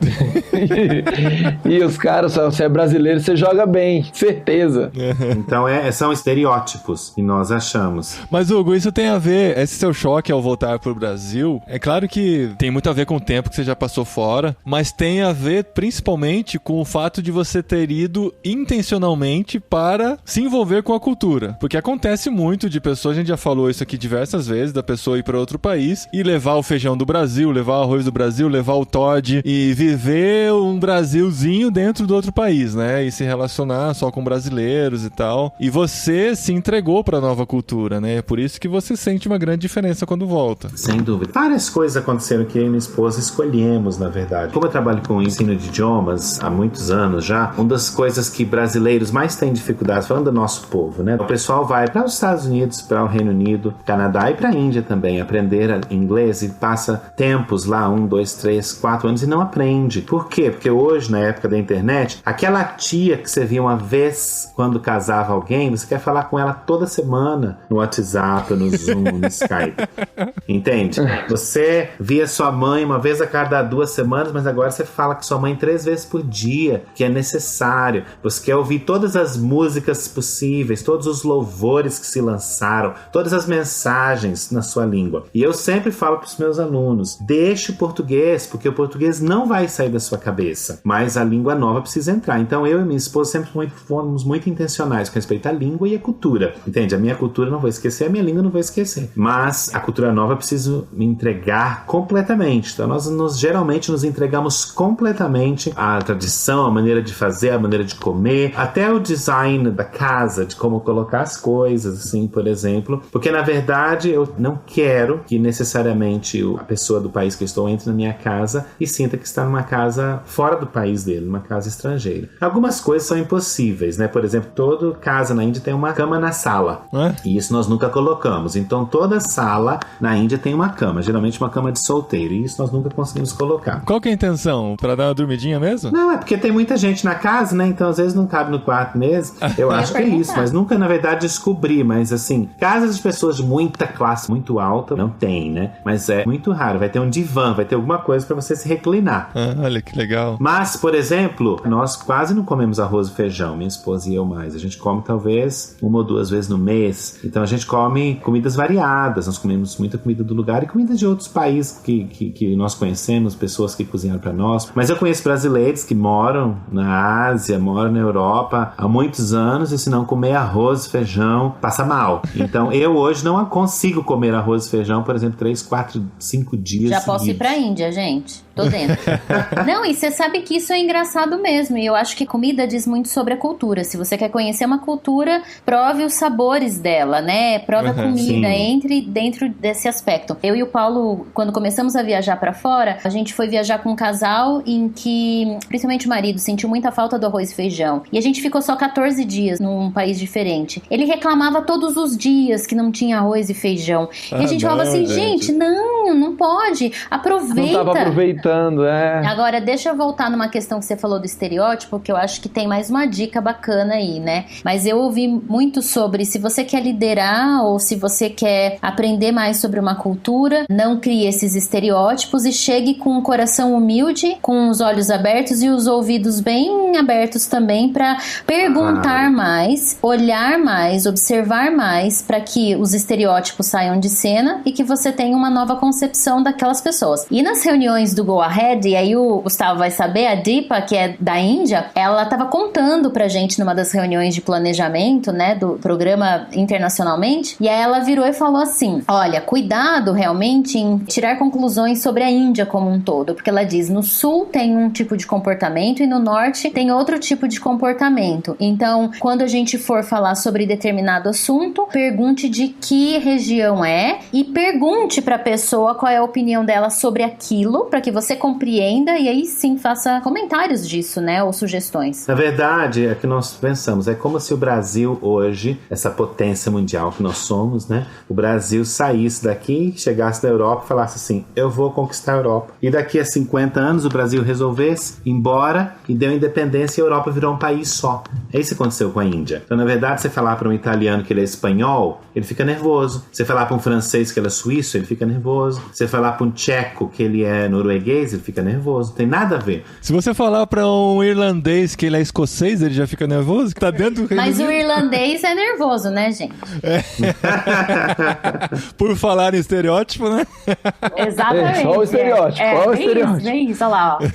E os caras, você é brasileiro, você joga bem, certeza. Então são estereótipos que nós achamos. Mas Hugo, isso tem a ver, esse seu choque ao voltar pro Brasil, é claro que tem muito a ver com o tempo que você já passou fora, mas tem a ver principalmente com o fato de você ter ido intencionalmente para se envolver com a cultura. Porque acontece muito de pessoas, a gente já falou isso aqui diversas vezes, da pessoa ir para outro país e levar o feijão do Brasil, levar o arroz do Brasil, levar o Toddy e viver um Brasilzinho dentro do outro país, né? E se relacionar só com brasileiros e tal. E você se entregou para a nova cultura, né? É por isso que você sente uma grande diferença quando volta. Sem dúvida. Várias coisas aconteceram que eu e minha esposa escolhemos, na verdade. Como eu trabalho com ensino de idiomas há muitos anos já, uma das coisas que brasileiros mais têm dificuldades, falando do nosso povo, né? O pessoal vai para os Estados Unidos, para o Reino Unido, Canadá e para a Índia também, aprender inglês e passa passa tempos lá, 1, 2, 3, 4 anos e não aprende. Por quê? Porque hoje, na época da internet, aquela tia que você via uma vez quando casava alguém, você quer falar com ela toda semana no WhatsApp, no Zoom, no Skype. Entende? Você via sua mãe uma vez a cada 2 semanas, mas agora você fala com sua mãe 3 vezes por dia, que é necessário. Você quer ouvir todas as músicas possíveis, todos os louvores que se lançaram, todas as mensagens na sua língua. E eu sempre falo para os meus alunos, deixe o português, porque o português não vai sair da sua cabeça, mas a língua nova precisa entrar. Então eu e minha esposa sempre fomos muito intencionais com respeito à língua e à cultura. Entende? A minha cultura não vou esquecer, a minha língua não vou esquecer. Mas a cultura nova eu preciso me entregar completamente. Então nós geralmente nos entregamos completamente à tradição, à maneira de fazer, à maneira de comer, até o design da casa, de como colocar as coisas, assim, por exemplo. Porque na verdade eu não quero que necessariamente a pessoa do país que eu estou entre na minha casa e sinta que está numa casa fora do país dele, numa casa estrangeira. Algumas coisas são impossíveis, né? Por exemplo, toda casa na Índia tem uma cama na sala. E isso nós nunca colocamos. Então toda sala na Índia tem uma cama, geralmente uma cama de solteiro, e isso nós nunca conseguimos colocar. Qual que é a intenção? Pra dar uma dormidinha mesmo? Não, é porque tem muita gente na casa, né? Então às vezes não cabe no quarto mesmo. Eu acho que é isso, mas nunca na verdade descobri. Mas assim, casas de pessoas de muita classe, muito alta, não tem, né? Mas é muito raro. Vai ter um divã, vai ter alguma coisa pra você se reclinar. Olha que legal. Mas, por exemplo, nós quase não comemos arroz e feijão, minha esposa e eu mais. A gente come talvez 1 ou 2 vezes no mês. Então a gente come comidas variadas. Nós comemos muita comida do lugar e comida de outros países que nós conhecemos, pessoas que cozinharam pra nós. Mas eu conheço brasileiros que moram na Ásia, moram na Europa há muitos anos, e se não comer arroz e feijão, passa mal. Então eu hoje não consigo comer arroz e feijão, por exemplo, 3, 4, 5 dias Já posso seguidos. ir pra Índia, gente. Tô dentro. Não, e você sabe que isso é engraçado mesmo. E eu acho que comida diz muito sobre a cultura. Se você quer conhecer uma cultura, prove os sabores dela, né? Prove a comida, entre dentro desse aspecto. Eu e o Paulo, quando começamos a viajar pra fora, a gente foi viajar com um casal em que, principalmente o marido, sentiu muita falta do arroz e feijão. E a gente ficou só 14 dias num país diferente. Ele reclamava todos os dias que não tinha arroz e feijão. E a gente falava assim, gente, não pode. Aproveita. Não tava aproveitando, Agora, deixa eu voltar numa questão que você falou do estereótipo, que eu acho que tem mais uma dica bacana aí, né? Mas eu ouvi muito sobre se você quer liderar ou se você quer aprender mais sobre uma cultura, não crie esses estereótipos e chegue com um coração humilde, com os olhos abertos e os ouvidos bem abertos também para perguntar mais, olhar mais, observar mais, para que os estereótipos saiam de cena e que você tenha uma nova concepção daquelas pessoas. E nas reuniões do Go Ahead, e aí o Gustavo vai saber, a Deepa, que é da Índia, ela estava contando pra gente numa das reuniões de planejamento, né, do programa internacionalmente, e aí ela virou e falou assim, olha, cuidado realmente em tirar conclusões sobre a Índia como um todo, porque ela diz, no sul tem um tipo de comportamento e no norte tem outro tipo de comportamento. Então, quando a gente for falar sobre determinado assunto, pergunte de que região é e pergunte pra pessoa qual é a opinião dela sobre aquilo, para que você compreenda e aí sim faça comentários disso, né, ou sugestões. Na verdade, é que nós pensamos, é como se o Brasil hoje, essa potência mundial que nós somos, né, o Brasil saísse daqui, chegasse da Europa e falasse assim, eu vou conquistar a Europa. E daqui a 50 anos o Brasil resolvesse ir embora e deu independência e a Europa virou um país só. É isso que aconteceu com a Índia. Então, na verdade, você falar para um italiano que ele é espanhol, ele fica nervoso. Você falar para um francês que ele é suíço, ele fica nervoso. Você falar para um tcheco que ele é norueguês, ele fica nervoso. Não tem nada a ver. Se você falar para um irlandês que ele é escocês, ele já fica nervoso? Que tá dentro do Mas o irlandês é nervoso, né, gente? Por falar em estereótipo, né? Exatamente. Só o estereótipo. Só o estereótipo. É isso, olha lá, ó.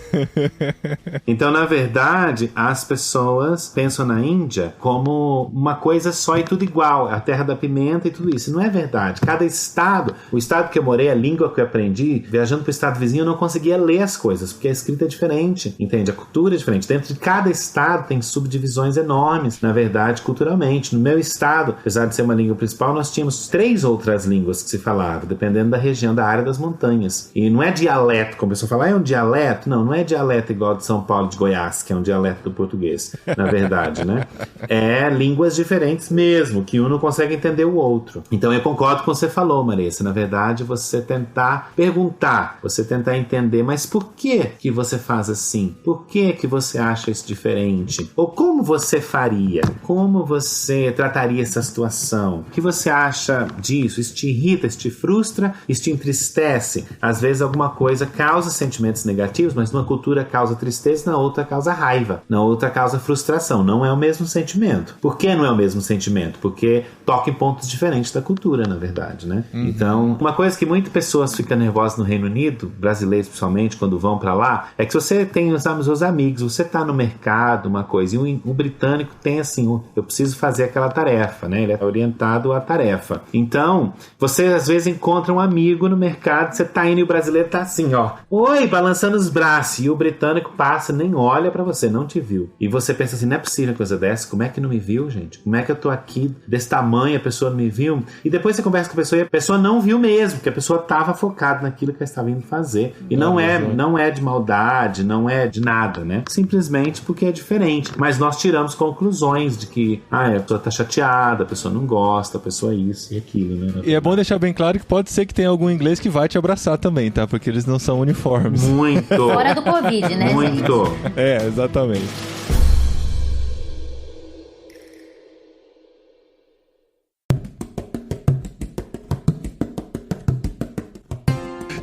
Então, na verdade, as pessoas pensam na Índia como uma coisa só e tudo igual. A terra da pimenta e tudo isso. Não é verdade. Cada estado, o estado que eu morei, a língua que eu aprendi, viajando para o estado vizinho, eu não conseguia conseguia ler as coisas, porque a escrita é diferente, entende? A cultura é diferente. Dentro de cada estado tem subdivisões enormes, na verdade, culturalmente. No meu estado, apesar de ser uma língua principal, nós tínhamos 3 outras línguas que se falavam, dependendo da região, da área das montanhas. E não é dialeto, como a pessoa fala, é um dialeto? Não é dialeto igual de São Paulo, de Goiás, que é um dialeto do português, na verdade, né? É línguas diferentes mesmo, que um não consegue entender o outro. Então eu concordo com o que você falou, Marissa. Na verdade, você tentar perguntar, você tentar entender, mas por que você faz assim? Por que você acha isso diferente? Ou como você faria? Como você trataria essa situação? O que você acha disso? Isso te irrita, isso te frustra, isso te entristece? Às vezes alguma coisa causa sentimentos negativos, mas numa cultura causa tristeza, na outra causa raiva, na outra causa frustração. Não é o mesmo sentimento. Por que não é o mesmo sentimento? Porque toca em pontos diferentes da cultura, na verdade, né? Então, uma coisa que muitas pessoas ficam nervosas no Reino Unido, brasileiros principalmente, quando vão pra lá, é que se você tem os seus amigos, você tá no mercado, uma coisa, e um britânico tem assim, eu preciso fazer aquela tarefa, né? Ele é orientado à tarefa. Então, você às vezes encontra um amigo no mercado, você tá indo e o brasileiro tá assim, ó, oi, balançando os braços, e o britânico passa, nem olha pra você, não te viu. E você pensa assim, não é possível uma coisa dessa, como é que não me viu, gente? Como é que eu tô aqui desse tamanho, a pessoa não me viu? E depois você conversa com a pessoa e a pessoa não viu mesmo, porque a pessoa tava focada naquilo que ela estava indo fazer. E não é de maldade, não é de nada, né? Simplesmente porque é diferente. Mas nós tiramos conclusões de que, a pessoa tá chateada, a pessoa não gosta, a pessoa isso e aquilo, né? E é bom deixar bem claro que pode ser que tenha algum inglês que vai te abraçar também, tá? Porque eles não são uniformes. Muito. Fora do Covid, né, Muito. gente? É, exatamente.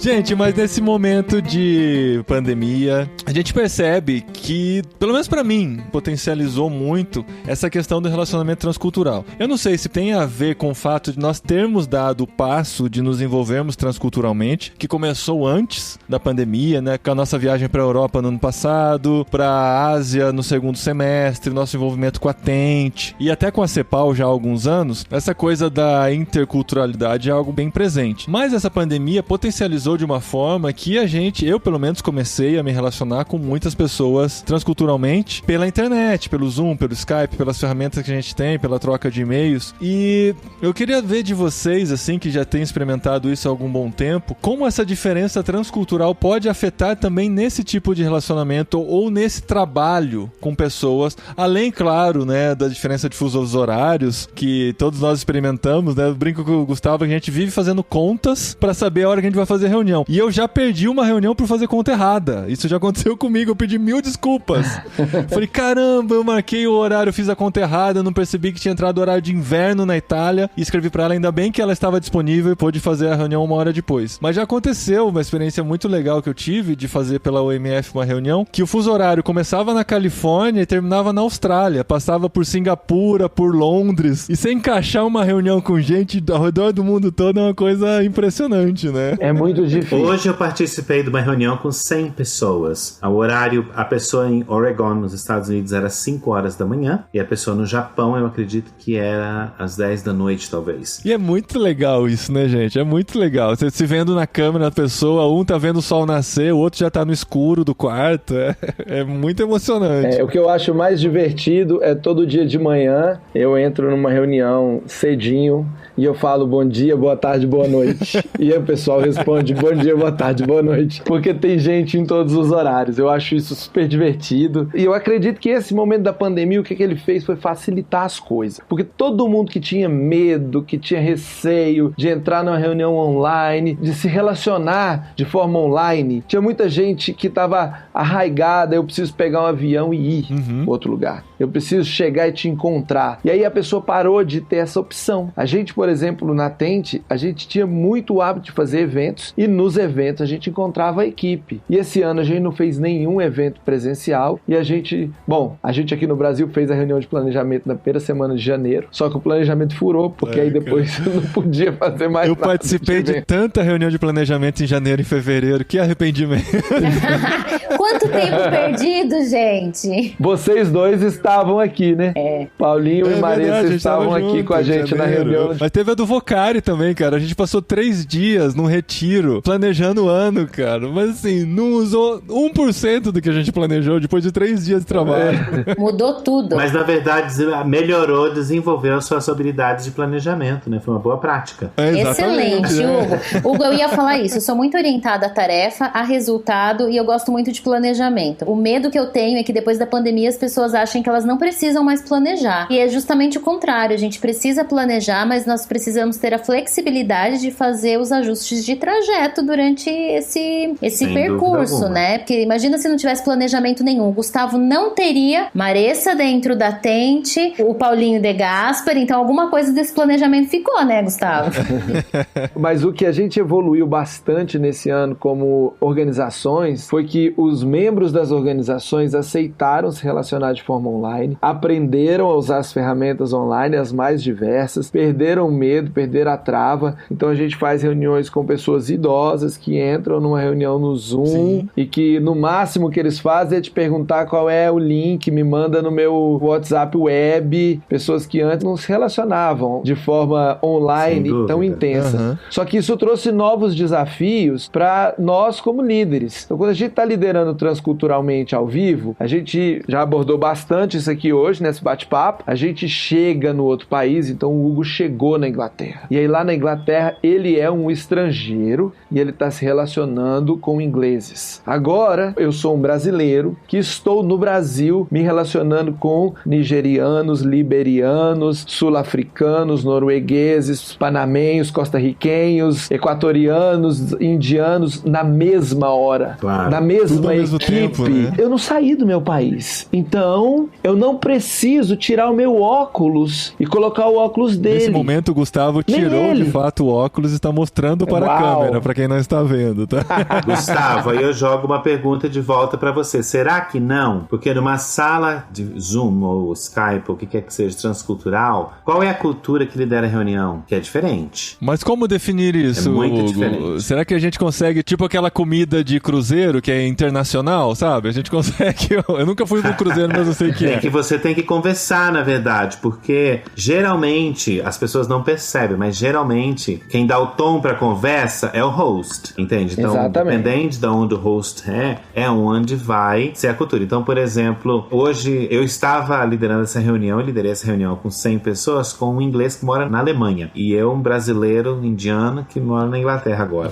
Gente, mas nesse momento de pandemia, a gente percebe que, pelo menos pra mim, potencializou muito essa questão do relacionamento transcultural. Eu não sei se tem a ver com o fato de nós termos dado o passo de nos envolvermos transculturalmente, que começou antes da pandemia, né? Com a nossa viagem pra Europa no ano passado, pra Ásia no segundo semestre, nosso envolvimento com a Tente e até com a CEPAL já há alguns anos, essa coisa da interculturalidade é algo bem presente. Mas essa pandemia potencializou de uma forma que eu pelo menos comecei a me relacionar com muitas pessoas transculturalmente pela internet, pelo Zoom, pelo Skype, pelas ferramentas que a gente tem, pela troca de e-mails. E eu queria ver de vocês, assim, que já têm experimentado isso há algum bom tempo, como essa diferença transcultural pode afetar também nesse tipo de relacionamento ou nesse trabalho com pessoas, além, claro, né, da diferença de fusos horários que todos nós experimentamos, né? Eu brinco com o Gustavo que a gente vive fazendo contas pra saber a hora que a gente vai fazer reunião. E eu já perdi uma reunião por fazer conta errada. Isso já aconteceu comigo, eu pedi 1000 desculpas. Falei, caramba, eu marquei o horário, fiz a conta errada, não percebi que tinha entrado o horário de inverno na Itália e escrevi pra ela, ainda bem que ela estava disponível e pôde fazer a reunião 1 hora depois. Mas já aconteceu uma experiência muito legal que eu tive de fazer pela OMF uma reunião, que o fuso horário começava na Califórnia e terminava na Austrália, passava por Singapura, por Londres, e sem encaixar uma reunião com gente ao redor do mundo todo é uma coisa impressionante, né? É muito difícil. Hoje eu participei de uma reunião com 100 pessoas. O horário, a pessoa em Oregon, nos Estados Unidos, era 5 horas da manhã. E a pessoa no Japão, eu acredito que era às 10 da noite, talvez. E é muito legal isso, né, gente? É muito legal. Você se vendo na câmera da pessoa, um tá vendo o sol nascer, o outro já tá no escuro do quarto. É muito emocionante. O que eu acho mais divertido é todo dia de manhã eu entro numa reunião cedinho e eu falo bom dia, boa tarde, boa noite. E aí o pessoal responde bom dia, boa tarde, boa noite. Porque tem gente em todos os horários. Eu acho isso super divertido. E eu acredito que esse momento da pandemia, o que ele fez foi facilitar as coisas. Porque todo mundo que tinha medo, que tinha receio de entrar numa reunião online, de se relacionar de forma online, tinha muita gente que estava arraigada, eu preciso pegar um avião e ir para outro lugar. Eu preciso chegar e te encontrar. E aí a pessoa parou de ter essa opção. A gente, por exemplo, na Tente, a gente tinha muito o hábito de fazer eventos e nos eventos a gente encontrava a equipe. E esse ano a gente não fez nenhum evento presencial e a gente aqui no Brasil fez a reunião de planejamento na primeira semana de janeiro, só que o planejamento furou, porque aí depois não podia fazer mais nada. Eu participei de tanta reunião de planejamento em janeiro e fevereiro, que arrependimento. Quanto tempo perdido, gente? Vocês dois estavam estavam aqui, né? Paulinho e Marissa estavam aqui com a gente na reunião. Mas teve a do Vocari também, cara. A gente passou 3 dias num retiro, planejando o ano, cara. Mas assim, não usou 1% do que a gente planejou depois de 3 dias de trabalho. Mudou tudo. Mas na verdade melhorou, desenvolveu suas habilidades de planejamento, né? Foi uma boa prática. Excelente, Hugo. Hugo, eu ia falar isso. Eu sou muito orientada à tarefa, a resultado, e eu gosto muito de planejamento. O medo que eu tenho é que depois da pandemia as pessoas achem que elas não precisam mais planejar. E é justamente o contrário. A gente precisa planejar, mas nós precisamos ter a flexibilidade de fazer os ajustes de trajeto durante esse percurso, né? Porque imagina se não tivesse planejamento nenhum. O Gustavo não teria Maressa dentro da Tente, o Paulinho de Gaspar, então alguma coisa desse planejamento ficou, né, Gustavo? Mas o que a gente evoluiu bastante nesse ano como organizações foi que os membros das organizações aceitaram se relacionar de forma online, aprenderam a usar as ferramentas online, as mais diversas, perderam o medo, perderam a trava. Então a gente faz reuniões com pessoas idosas que entram numa reunião no Zoom. Sim. E que no máximo que eles fazem é te perguntar qual é o link, me manda no meu WhatsApp web. Pessoas que antes não se relacionavam de forma online tão intensa. Só que isso trouxe novos desafios para nós como líderes. Então quando a gente está liderando transculturalmente ao vivo, a gente já abordou bastante isso aqui hoje nesse bate-papo, a gente chega no outro país. Então o Hugo chegou na Inglaterra. E aí lá na Inglaterra ele é um estrangeiro e ele está se relacionando com ingleses. Agora eu sou um brasileiro que estou no Brasil me relacionando com nigerianos, liberianos, sul-africanos, noruegueses, panamenhos, costarriquenhos, equatorianos, indianos na mesma hora, na mesma equipe. Tempo, né? Eu não saí do meu país. Então eu não preciso tirar o meu óculos e colocar o óculos dele. Nesse momento o Gustavo tirou de fato o óculos e está mostrando para a câmera, para quem não está vendo, tá? Gustavo, aí eu jogo uma pergunta de volta pra você. Será que não? Porque numa sala de Zoom ou Skype, ou o que quer que seja transcultural, qual é a cultura que lidera a reunião? Que é diferente. Mas como definir isso, é muito Hugo? Diferente. Será que a gente consegue, tipo aquela comida de cruzeiro que é internacional, sabe? A gente consegue... Eu nunca fui pro cruzeiro, mas eu sei que é. Que você tem que conversar, na verdade, porque geralmente, as pessoas não percebem, mas geralmente, quem dá o tom pra conversa é o host, entende? Então, dependente de onde o host é onde vai ser a cultura. Então, por exemplo, hoje eu estava liderando essa reunião, eu liderei essa reunião com 100 pessoas, com um inglês que mora na Alemanha, e eu, um brasileiro indiano que mora na Inglaterra agora.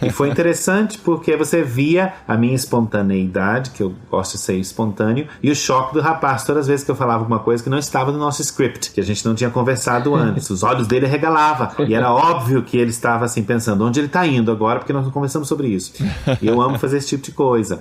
E foi interessante porque você via a minha espontaneidade, que eu gosto de ser espontâneo, e o choque do rapaz, todas as vezes que eu falava alguma coisa que não estava no nosso script, que a gente não tinha conversado antes. Os olhos dele regalavam, e era óbvio que ele estava assim pensando, onde ele está indo agora, porque nós não conversamos sobre isso. E eu amo fazer esse tipo de coisa.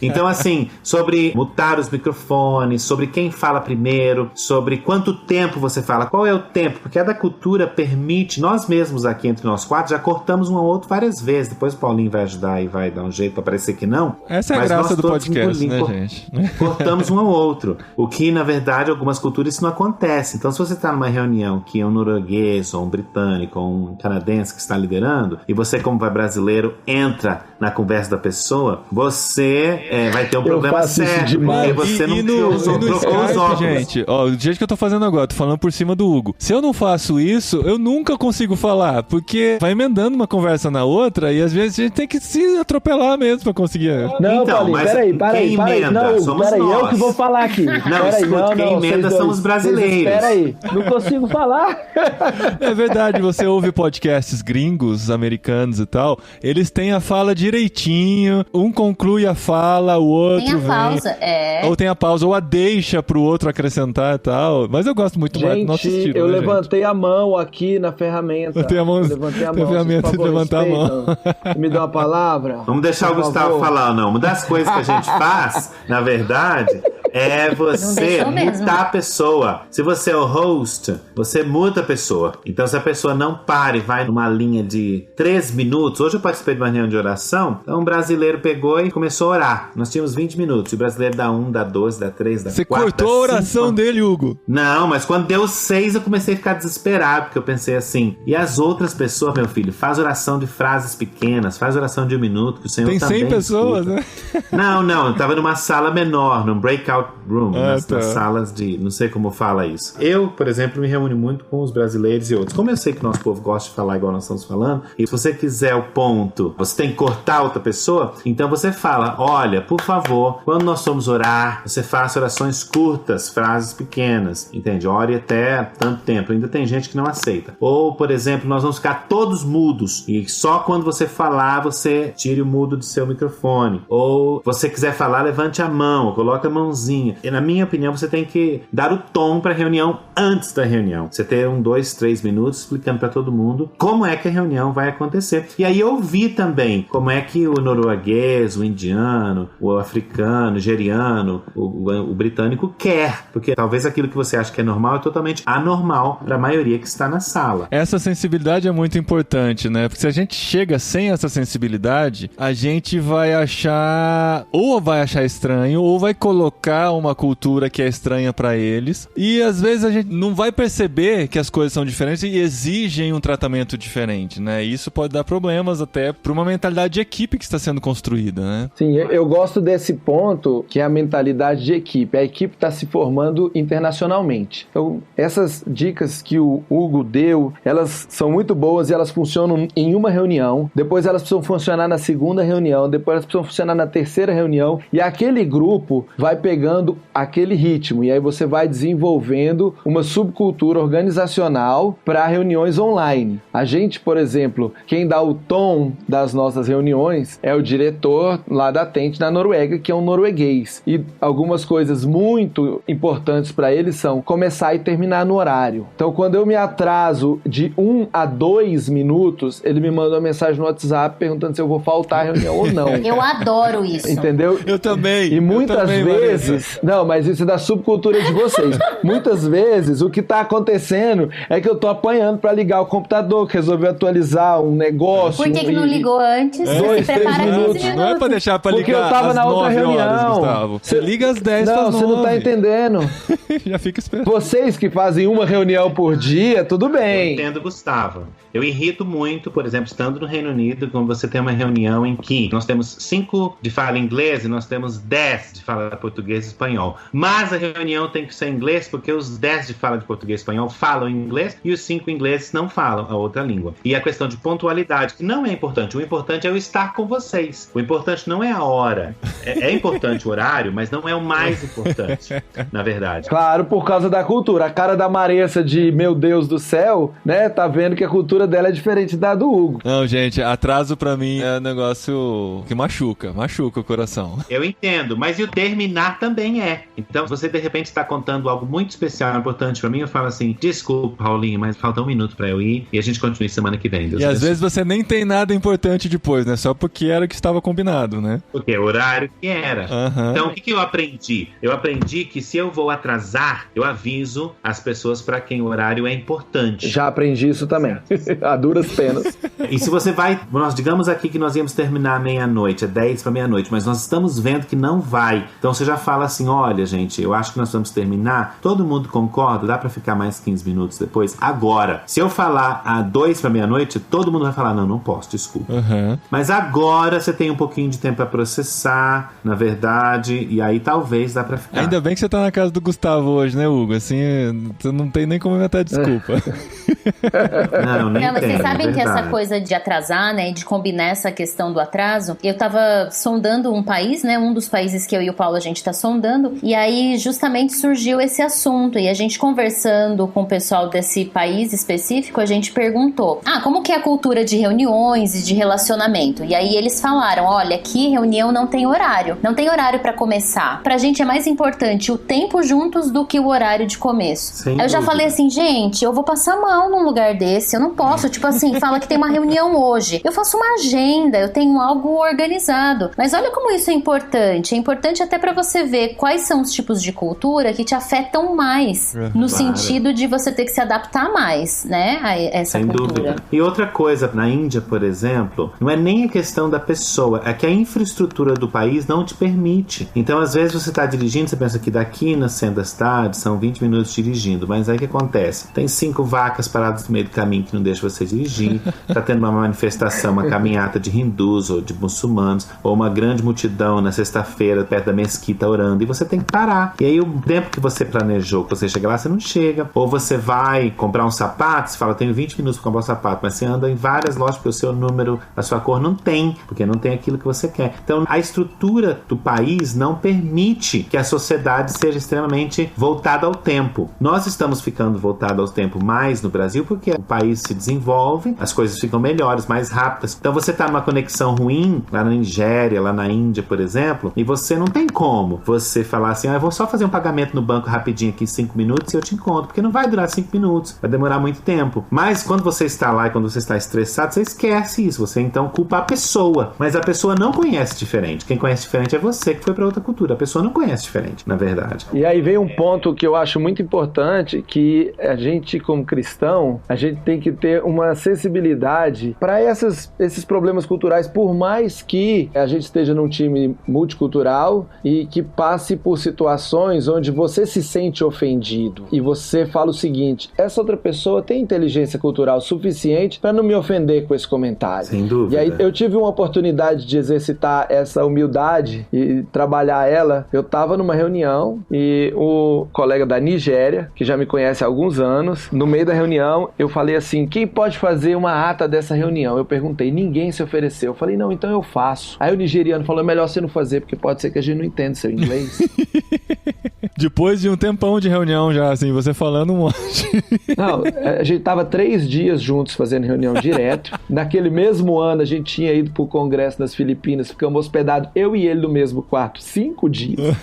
Então, assim, sobre mutar os microfones, sobre quem fala primeiro, sobre quanto tempo você fala, qual é o tempo, porque a da cultura permite, nós mesmos aqui entre nós 4 já cortamos um ao outro várias vezes, depois o Paulinho vai ajudar e vai dar um jeito pra parecer que não. Essa é a graça do podcast, né, gente? Cortamos um ao outro, o que na verdade algumas culturas isso não acontece. Então se você tá numa reunião que é um norueguês ou um britânico ou um canadense que está liderando, e você como brasileiro entra na conversa da pessoa, você vai ter um problema sério, porque você não trocou os óculos. Gente, ó, do jeito que eu tô fazendo agora, tô falando por cima do Hugo. Se eu não faço isso, eu nunca consigo falar, porque vai emendando uma conversa na outra e às vezes a gente tem que se atropelar mesmo pra conseguir. Não, então, Paulinho, peraí. Não, peraí, eu que vou falar aqui. Quem emenda são os brasileiros. Peraí, não consigo falar. É verdade, você ouve podcasts gringos, americanos e tal, eles têm a fala direitinho, um conclui a fala, o outro tem a pausa, ou tem a pausa, ou a deixa pro outro acrescentar e tal, mas eu gosto muito mais do nosso estilo. Eu levantei a mão aqui na ferramenta. Levantei a mão, ferramenta de levantar a mão. Me dá uma palavra. Vamos deixar o Gustavo falar, não. Uma das coisas que a gente faz, na verdade, é você mutar a pessoa. Se você é o host, você muta a pessoa. Então, se a pessoa não para e vai numa linha de 3 minutos... Hoje eu participei de uma reunião de oração. Então, um brasileiro pegou e começou a orar. Nós tínhamos 20 minutos. E o brasileiro dá 1, dá 2, dá 3, dá 4, Você cortou a oração dele, Hugo? Não, mas quando deu 6, eu comecei a ficar desesperado. Porque eu pensei assim... E as outras pessoas, meu filho, faz oração de frases pequenas. Faz oração de 1 minuto, que o Senhor tem também 100 pessoas, escuta. né? Não. Eu tava numa sala menor, num breakout breakout room, nas salas de... Não sei como fala isso. Eu, por exemplo, me reúno muito com os brasileiros e outros. Como eu sei que nosso povo gosta de falar igual nós estamos falando, e se você quiser o ponto, você tem que cortar outra pessoa, então você fala, olha, por favor, quando nós formos orar, você faça orações curtas, frases pequenas, entende? Ore até tanto tempo. Ainda tem gente que não aceita. Ou, por exemplo, nós vamos ficar todos mudos e só quando você falar, você tire o mudo do seu microfone. Ou você quiser falar, levante a mão, coloque a mãozinha. E, na minha opinião, você tem que dar o tom para a reunião antes da reunião. Você ter 1, 2, 3 minutos explicando para todo mundo como é que a reunião vai acontecer. E aí eu vi também como é que o norueguês, o indiano, o africano, o nigeriano, o britânico quer. Porque talvez aquilo que você acha que é normal é totalmente anormal para a maioria que está na sala. Essa sensibilidade é muito importante, né? Porque se a gente chega sem essa sensibilidade, a gente vai achar... ou vai achar estranho, ou vai colocar uma cultura que é estranha para eles. E às vezes a gente não vai perceber que as coisas são diferentes e exigem um tratamento diferente, né? E isso pode dar problemas até para uma mentalidade de equipe que está sendo construída, né? Sim, eu gosto desse ponto, que é a mentalidade de equipe. A equipe está se formando internacionalmente. Então, essas dicas que o Hugo deu, elas são muito boas e elas funcionam em uma reunião, depois elas precisam funcionar na segunda reunião, depois elas precisam funcionar na terceira reunião, e aquele grupo vai pegando aquele ritmo, e aí você vai desenvolvendo uma subcultura organizacional para reuniões online. A gente, por exemplo, quem dá o tom das nossas reuniões é o diretor lá da Tente na Noruega, que é um norueguês, e algumas coisas muito importantes para ele são começar e terminar no horário. Então, quando eu me atraso de 1 a 2 minutos, ele me manda uma mensagem no WhatsApp perguntando se eu vou faltar à reunião ou não. Eu adoro isso. Entendeu? Eu também. E muitas vezes... Vanessa. Não, mas isso é da subcultura de vocês. Muitas vezes, o que tá acontecendo é que eu tô apanhando pra ligar o computador, que resolveu atualizar um negócio. Por que não ligou antes? 2, 3 minutos. Não é pra deixar pra ligar. Porque eu tava na outra reunião. Horas, Gustavo. Você liga às 10 Não, você não tá entendendo. Já fica esperando. Vocês que fazem uma reunião por dia, tudo bem. Eu entendo, Gustavo. Eu irrito muito, por exemplo, estando no Reino Unido, quando você tem uma reunião em que nós temos 5 de fala inglês e nós temos 10 de fala português e espanhol. Mas a reunião tem que ser em inglês porque os 10 de fala de português e espanhol falam inglês e os 5 ingleses não falam a outra língua. E a questão de pontualidade, que não é importante. O importante é eu estar com vocês. O importante não é a hora. É importante o horário, mas não é o mais importante, na verdade. Claro, por causa da cultura. A cara da Maressa de meu Deus do céu, né, tá vendo que a cultura dela é diferente da do Hugo. Não, gente, atraso pra mim é um negócio que machuca o coração. Eu entendo, mas e o terminar também é. Então, você de repente está contando algo muito especial, importante pra mim, eu falo assim, desculpa, Paulinho, mas falta 1 minuto pra eu ir e a gente continua semana que vem. Deus e às vezes você nem tem nada importante depois, né? Só porque era o que estava combinado, né? Porque é o horário que era. Uhum. Então, o que eu aprendi? Eu aprendi que se eu vou atrasar, eu aviso as pessoas pra quem o horário é importante. Já aprendi isso também. A duras penas. E se você vai... Nós digamos aqui que nós íamos terminar meia-noite, 10 para meia-noite, mas nós estamos vendo que não vai. Então você já fala assim, olha, gente, eu acho que nós vamos terminar. Todo mundo concorda? Dá pra ficar mais 15 minutos depois? Agora, se eu falar a 2 para meia-noite, todo mundo vai falar, não posso, desculpa. Uhum. Mas agora você tem um pouquinho de tempo pra processar, na verdade, e aí talvez dá pra ficar. Ainda bem que você tá na casa do Gustavo hoje, né, Hugo? Assim, você não tem nem como inventar desculpa. Não, nem mas vocês sabem é que essa coisa de atrasar, né, de combinar essa questão do atraso, eu tava sondando um país, né, um dos países que eu e o Paulo a gente tá sondando, e aí justamente surgiu esse assunto, e a gente conversando com o pessoal desse país específico, a gente perguntou, como que é a cultura de reuniões e de relacionamento? E aí eles falaram, olha, aqui reunião não tem horário pra começar. Pra gente é mais importante o tempo juntos do que o horário de começo. Aí eu já falei assim, gente, eu vou passar mal num lugar desse, eu não posso, tipo assim, fala que tem uma reunião hoje. Eu faço uma agenda, eu tenho algo organizado. Mas olha como isso é importante. É importante até pra você ver quais são os tipos de cultura que te afetam mais. No sentido de você ter que se adaptar mais, né? A essa sem cultura. Dúvida. E outra coisa, na Índia, por exemplo, não é nem a questão da pessoa, é que a infraestrutura do país não te permite. Então, às vezes, você tá dirigindo, você pensa que daqui na Sendastad são 20 minutos dirigindo, mas aí o que acontece? Tem 5 vacas paradas no meio do caminho que não deixam você dirigir, tá tendo uma manifestação, uma caminhada de hindus ou de muçulmanos, ou uma grande multidão na sexta-feira perto da mesquita orando, e você tem que parar. E aí o tempo que você planejou, que você chega lá, você não chega. Ou você vai comprar um sapato, você fala, tenho 20 minutos para comprar um sapato, mas você anda em várias lojas porque o seu número, a sua cor não tem, porque não tem aquilo que você quer. Então a estrutura do país não permite que a sociedade seja extremamente voltada ao tempo. Nós estamos ficando voltados ao tempo mais no Brasil porque o país se desenvolve, as coisas ficam melhores, mais rápidas. Então você está numa conexão ruim, lá na Nigéria, lá na Índia, por exemplo, e você não tem como você falar assim, eu vou só fazer um pagamento no banco rapidinho aqui em 5 minutos e eu te encontro, porque não vai durar 5 minutos, vai demorar muito tempo. Mas quando você está lá e quando você está estressado, você esquece isso, você então culpa a pessoa, mas a pessoa não conhece diferente. Quem conhece diferente é você que foi para outra cultura, a pessoa não conhece diferente, na verdade. E aí vem um ponto que eu acho muito importante, que a gente como cristão, a gente tem que ter uma sensibilidade para esses problemas culturais, por mais que a gente esteja num time multicultural e que passe por situações onde você se sente ofendido e você fala o seguinte, essa outra pessoa tem inteligência cultural suficiente para não me ofender com esse comentário. Sem dúvida. E aí eu tive uma oportunidade de exercitar essa humildade e trabalhar ela. Eu estava numa reunião e o colega da Nigéria, que já me conhece há alguns anos, no meio da reunião eu falei assim, quem pode fazer uma ata dessa reunião? Eu perguntei, ninguém se ofereceu. Eu falei, não, então eu faço. Aí o nigeriano falou, é melhor você não fazer, porque pode ser que a gente não entenda seu inglês. Depois de um tempão de reunião já, assim, você falando um monte. Não, a gente tava 3 dias juntos fazendo reunião direto. Naquele mesmo ano a gente tinha ido pro congresso nas Filipinas, ficamos hospedados, eu e ele no mesmo quarto, 5 dias.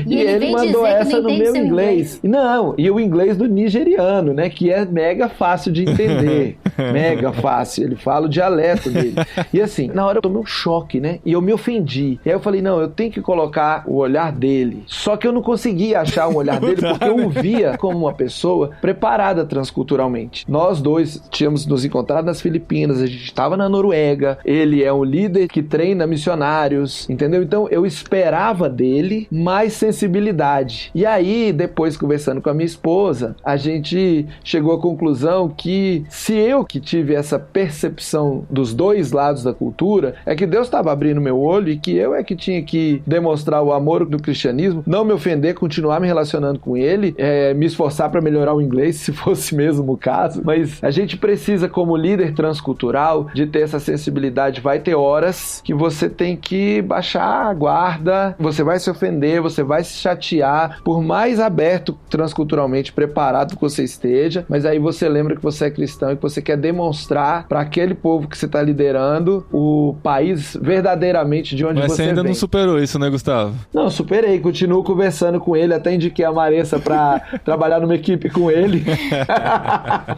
e ele mandou essa no meu inglês. Não, e o inglês do nigeriano, né, que é mega fácil de entender. Mega fácil, ele fala o dialeto dele. E assim, na hora eu tomei um choque, né, e eu me ofendi. E aí eu falei, não, eu tenho que colocar o olhar dele. Só que eu não conseguia achar o olhar dele porque eu o via como uma pessoa preparada transculturalmente. Nós dois tínhamos nos encontrado nas Filipinas, a gente estava na Noruega, ele é um líder que treina missionários, entendeu? Então eu esperava dele mais sensibilidade. E aí, depois conversando com a minha esposa, a gente chegou à conclusão que se eu que tive essa percepção dos dois lados da cultura, é que Deus estava abrindo meu olho e que eu é que tinha que demonstrar o amor do cristianismo, não me ofender, continuar me relacionando com ele, me esforçar para melhorar o inglês, se fosse mesmo o caso, mas a gente precisa, como líder transcultural, de ter essa sensibilidade. Vai ter horas que você tem que baixar a guarda, você vai se ofender, você vai se chatear, por mais aberto transculturalmente, preparado que você esteja, mas aí você lembra que você é cristão e que você quer demonstrar para aquele povo que você está liderando o país verdadeiramente de onde mas você ainda vem. Não superou isso, né, Gustavo? Não, superei, continuo conversando com ele, até indiquei a Maressa para trabalhar numa equipe com ele.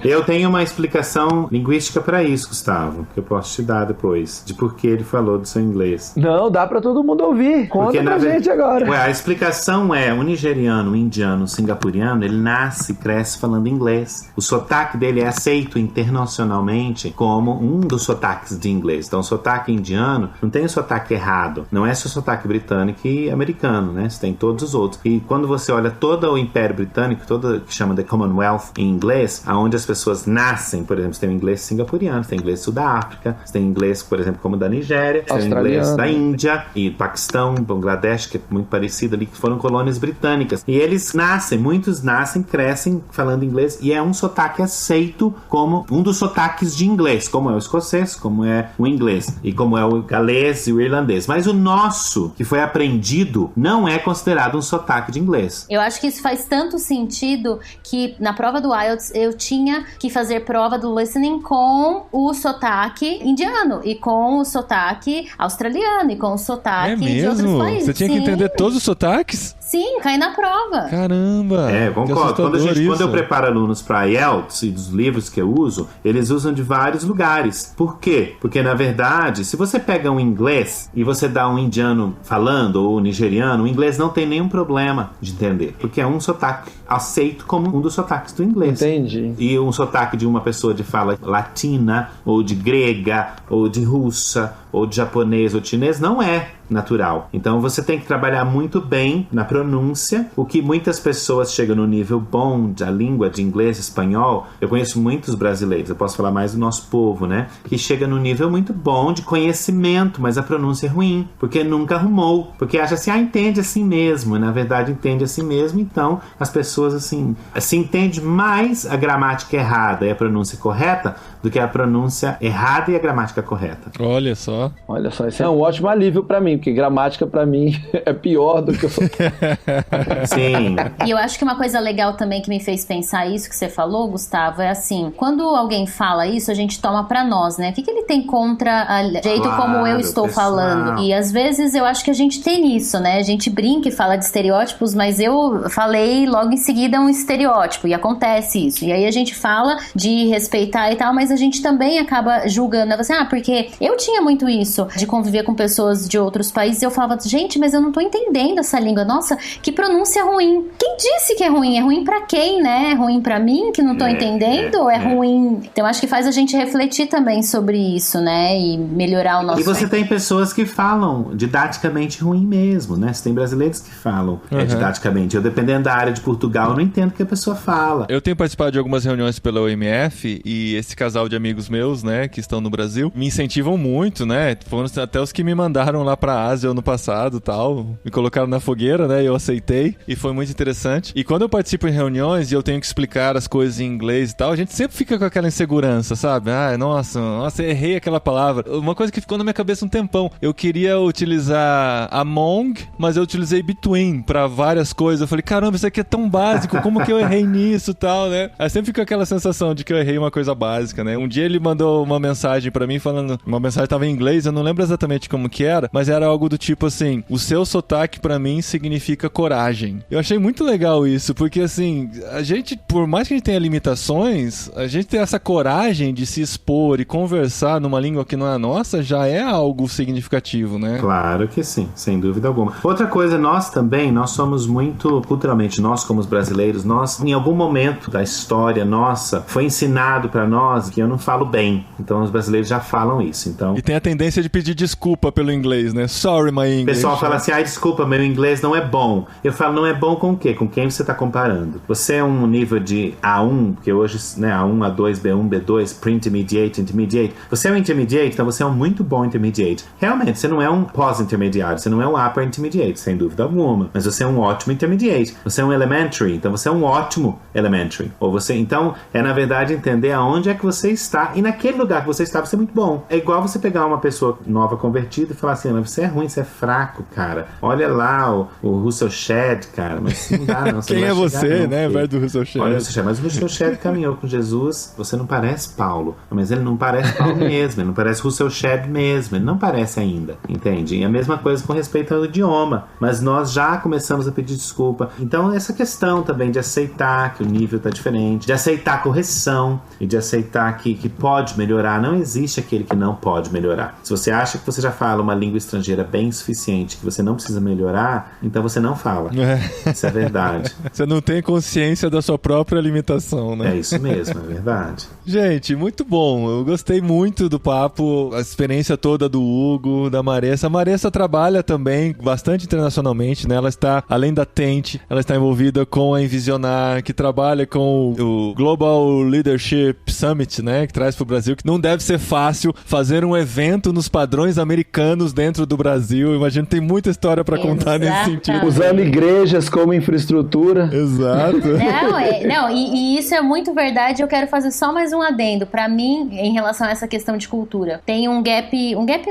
Eu tenho uma explicação linguística para isso, Gustavo, que eu posso te dar depois, de por que ele falou do seu inglês. Não, dá para todo mundo ouvir. Conta pra gente agora. A explicação é, o nigeriano, o indiano, o singapuriano, ele nasce e cresce falando inglês. O sotaque dele é aceito internacionalmente como um dos sotaques de inglês. Então, o sotaque indiano não tem o sotaque errado. Não é só o sotaque britânico e americano, né? Você tem todos os outros. E quando você olha todo o Império Britânico, todo que chama de Commonwealth em inglês, aonde as pessoas nascem, por exemplo, você tem o inglês singapuriano, você tem o inglês sul da África, você tem inglês, por exemplo, como da Nigéria, você tem o inglês da Índia e Paquistão, Bangladesh, que é muito parecido ali, que foram colônias britânicas. E eles nascem, muitos nascem, crescem falando inglês, e é um sotaque aceito como um dos sotaques de inglês, como é o escocês, como é o inglês, e como é o galês e o irlandês. Mas o nosso, que foi aprendido, não é considerado um sotaque de inglês. Eu acho que isso faz tanto sentido que na prova do IELTS eu tinha que fazer prova do listening com o sotaque indiano e com o sotaque australiano e com o sotaque de outros países. Você tinha que entender todos os sotaques? Sim, cai na prova. Caramba! Concordo. Quando eu preparo alunos para IELTS e dos livros que eu uso, eles usam de vários lugares. Por quê? Porque, na verdade, se você pega um inglês e você dá um indiano falando ou um nigeriano, o inglês não tem nenhum problema de entender, porque é um sotaque aceito como um dos sotaques do inglês. Entendi. E um sotaque de uma pessoa de fala latina, ou de grega, ou de russa, ou de japonês ou de chinês, não é natural. Então você tem que trabalhar muito bem na pronúncia, o que muitas pessoas chegam no nível bom da língua de inglês, espanhol. Eu conheço muitos brasileiros, eu posso falar mais do nosso povo, né? Que chega no nível muito bom de conhecimento, mas a pronúncia é ruim, porque nunca arrumou, porque acha assim, entende assim mesmo, e na verdade entende assim mesmo, então as pessoas assim, se entende mais a gramática errada e a pronúncia correta do que a pronúncia errada e a gramática correta. Olha só. Olha só, isso é um ótimo alívio pra mim, porque gramática pra mim é pior do que eu sou. Sim. E eu acho que uma coisa legal também que me fez pensar isso que você falou, Gustavo, é assim, quando alguém fala isso, a gente toma pra nós, né? O que ele tem contra o jeito como eu estou falando? E às vezes eu acho que a gente tem isso, né? A gente brinca e fala de estereótipos, mas eu falei logo em seguida um estereótipo, e acontece isso. E aí a gente fala de respeitar e tal, mas a gente também acaba julgando, assim, porque eu tinha muito isso, de conviver com pessoas de outros países, e eu falava, gente, mas eu não tô entendendo essa língua, nossa, que pronúncia ruim. Quem disse que é ruim? É ruim pra quem, né? É ruim pra mim, que não tô entendendo, ou é ruim? Então acho que faz a gente refletir também sobre isso, né? E melhorar o nosso... E você tem pessoas que falam didaticamente ruim mesmo, né? Você tem brasileiros que falam didaticamente. Eu, dependendo da área de Portugal, eu não entendo o que a pessoa fala. Eu tenho participado de algumas reuniões pela OMF, e esse casal de amigos meus, né, que estão no Brasil, me incentivam muito, né? Foram até os que me mandaram lá pra Ásia ano passado, tal, me colocaram na fogueira, né? Eu aceitei e foi muito interessante. E quando eu participo em reuniões e eu tenho que explicar as coisas em inglês e tal, a gente sempre fica com aquela insegurança, sabe? Nossa, errei aquela palavra. Uma coisa que ficou na minha cabeça um tempão. Eu queria utilizar among, mas eu utilizei between pra várias coisas. Eu falei, caramba, isso aqui é tão básico, como que eu errei nisso e tal, né? Aí sempre fica aquela sensação de que eu errei uma coisa básica, né? Um dia ele mandou uma mensagem pra mim falando, uma mensagem tava em inglês, eu não lembro exatamente como que era, mas era algo do tipo assim, o seu sotaque pra mim significa coragem. Eu achei muito legal isso, porque assim, a gente, por mais que a gente tenha limitações, a gente ter essa coragem de se expor e conversar numa língua que não é a nossa, já é algo significativo, né? Claro que sim, sem dúvida alguma. Outra coisa, nós somos muito, culturalmente, nós como os brasileiros, nós, em algum momento da história nossa, foi ensinado pra nós que eu não falo bem. Então os brasileiros já falam isso. Então... E tem a tendência de pedir desculpa pelo inglês, né? Sorry, my English. O pessoal fala assim, desculpa, meu inglês não é bom. Eu falo, não é bom com o quê? Com quem você tá comparando? Você é um nível de A1, porque hoje, né, A1, A2, B1, B2, pre-intermediate, intermediate. Você é um intermediate, então você é um muito bom intermediate. Realmente, você não é um pós-intermediário, você não é um upper intermediate, sem dúvida alguma. Mas você é um ótimo intermediate. Você é um elementary, então você é um ótimo elementary. Ou você, então, na verdade entender aonde é que você está, e naquele lugar que você está, você é muito bom. É igual você pegar uma pessoa nova convertida e falar assim, mas você é ruim, você é fraco, cara. Olha lá o Russell Shedd, cara, mas não dá, não. Você Quem não é você, não, né, velho do Russell Shedd? Olha, mas o Russell Shedd caminhou com Jesus, você não parece Paulo, mas ele não parece Paulo mesmo, ele não parece Russell Shedd mesmo, ele não parece ainda, entende? E a mesma coisa com respeito ao idioma, mas nós já começamos a pedir desculpa. Então essa questão também de aceitar que o nível tá diferente, de aceitar a correção e de aceitar que pode melhorar. Não existe aquele que não pode melhorar. Se você acha que você já fala uma língua estrangeira bem suficiente, que você não precisa melhorar, então você não fala. Isso é verdade. Você não tem consciência da sua própria limitação, né? É isso mesmo, é verdade. Gente, muito bom. Eu gostei muito do papo, a experiência toda do Hugo, da Maressa. A Maressa trabalha também bastante internacionalmente, né? Ela está, além da Tente, ela está envolvida com a Envisionar, que trabalha com o Global Leadership Summit, né? Que traz para o Brasil, que não deve ser fácil fazer um evento nos padrões americanos dentro do Brasil. Imagino que tem muita história para contar nesse sentido. Usando igrejas como infraestrutura. Exato. E isso é muito verdade. Eu quero fazer só mais um adendo. Pra mim, em relação a essa questão de cultura, tem um gap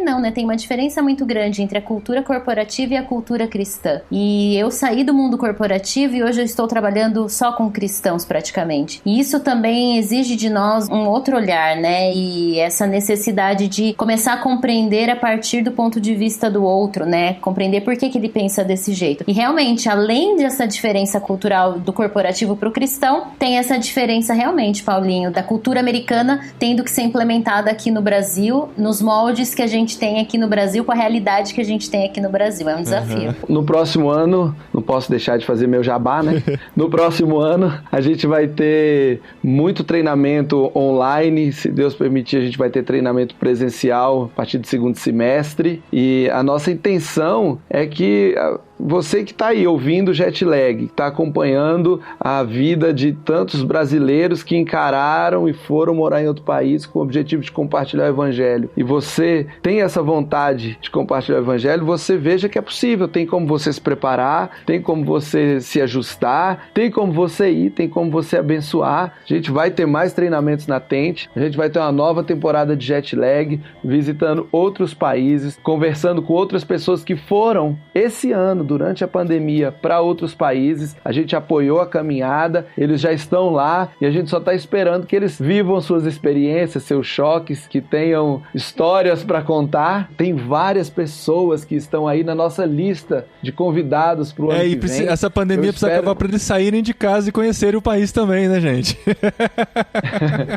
não, né? Tem uma diferença muito grande entre a cultura corporativa e a cultura cristã. E eu saí do mundo corporativo e hoje eu estou trabalhando só com cristãos praticamente. E isso também exige de nós um outro olhar, né? E essa necessidade de começar a compreender a partir do ponto de vista do outro, né? Compreender por que ele pensa desse jeito. E realmente, além dessa diferença cultural do corporativo pro cristão, tem essa diferença realmente, Paulinho, da cultura americana tendo que ser implementada aqui no Brasil, nos moldes que a gente tem aqui no Brasil, com a realidade que a gente tem aqui no Brasil. É um desafio. No próximo ano, não posso deixar de fazer meu jabá, né? No próximo ano, a gente vai ter muito treinamento online. Se Deus permitir, a gente vai ter treinamento presencial a partir do segundo semestre, e a nossa intenção é que você que está aí ouvindo o Jetlag, está acompanhando a vida de tantos brasileiros que encararam e foram morar em outro país com o objetivo de compartilhar o Evangelho, e você tem essa vontade de compartilhar o Evangelho, você veja que é possível, tem como você se preparar, tem como você se ajustar, tem como você ir, tem como você abençoar. A gente vai ter mais treinamentos na Tente, a gente vai ter uma nova temporada de Jetlag, visitando outros países, conversando com outras pessoas que foram esse ano, durante a pandemia, para outros países. A gente apoiou a caminhada, eles já estão lá e a gente só está esperando que eles vivam suas experiências, seus choques, que tenham histórias para contar. Tem várias pessoas que estão aí na nossa lista de convidados para o ano que vem. Essa pandemia precisa acabar para eles saírem de casa e conhecerem o país também, né, gente?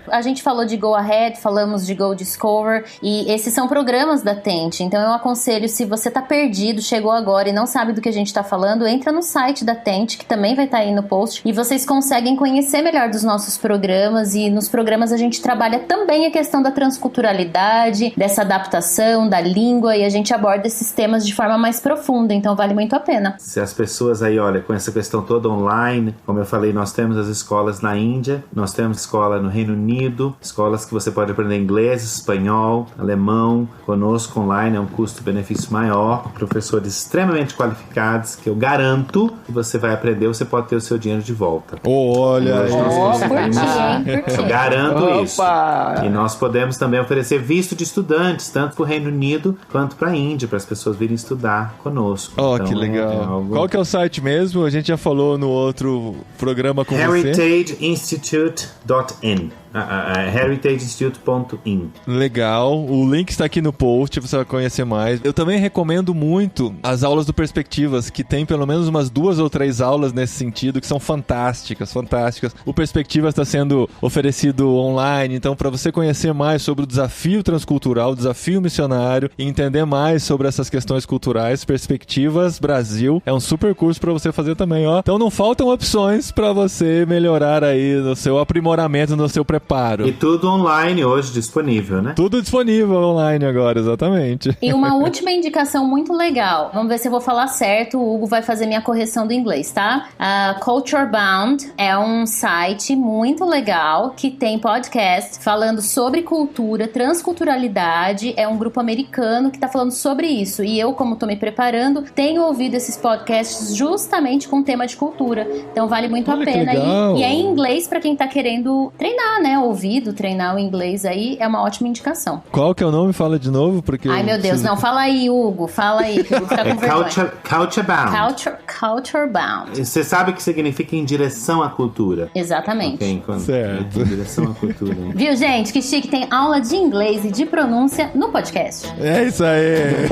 A gente falou de Go Ahead, falamos de Go Discover, e esses são programas da Tente. Então eu aconselho, se você tá perdido, chegou agora e não sabe do que a gente tá falando, entra no site da Tente, que também vai estar aí no post, e vocês conseguem conhecer melhor dos nossos programas. E nos programas a gente trabalha também a questão da transculturalidade, dessa adaptação da língua, e a gente aborda esses temas de forma mais profunda, então vale muito a pena. Se as pessoas aí, olha, com essa questão toda online, como eu falei, nós temos as escolas na Índia, nós temos escola no Reino Unido, escolas que você pode aprender inglês, espanhol, alemão, conosco online, é um custo-benefício maior, professores extremamente qualificados, que eu garanto que você vai aprender, você pode ter o seu dinheiro de volta. Olha, eu garanto isso. E nós podemos também oferecer visto de estudantes, tanto para o Reino Unido quanto para a Índia, para as pessoas virem estudar conosco. Então, que legal. Qual que é o site mesmo? A gente já falou no outro programa com heritageinstitute.in heritageinstitute.in. Legal, o link está aqui no post, você vai conhecer mais. Eu também recomendo muito as aulas do Perspectivas, que tem pelo menos umas 2 ou 3 aulas nesse sentido, que são fantásticas. O Perspectivas está sendo oferecido online, então para você conhecer mais sobre o desafio transcultural, o desafio missionário, e entender mais sobre essas questões culturais, Perspectivas Brasil é um super curso para você fazer também, ó. Então não faltam opções para você melhorar aí no seu aprimoramento, no seu preparo. E tudo online hoje disponível, né? Tudo disponível online agora, exatamente. E uma última indicação muito legal. Vamos ver se eu vou falar certo. O Hugo vai fazer minha correção do inglês, tá? Culture Bound é um site muito legal que tem podcast falando sobre cultura, transculturalidade. É um grupo americano que tá falando sobre isso. E eu, como tô me preparando, tenho ouvido esses podcasts justamente com tema de cultura. Então vale muito a pena. E é em inglês pra quem tá querendo treinar, né? Ouvido, treinar o inglês aí, é uma ótima indicação. Qual que é o nome? Fala de novo, porque... Ai, meu Deus, não, fala aí, Hugo, fala aí, que eu vou ficar com vergonha. Culture Bound. Culture Bound. Você sabe que significa em direção à cultura. Exatamente. Okay, certo. Em direção à cultura. Hein? Viu, gente? Que chique, tem aula de inglês e de pronúncia no podcast. É isso aí.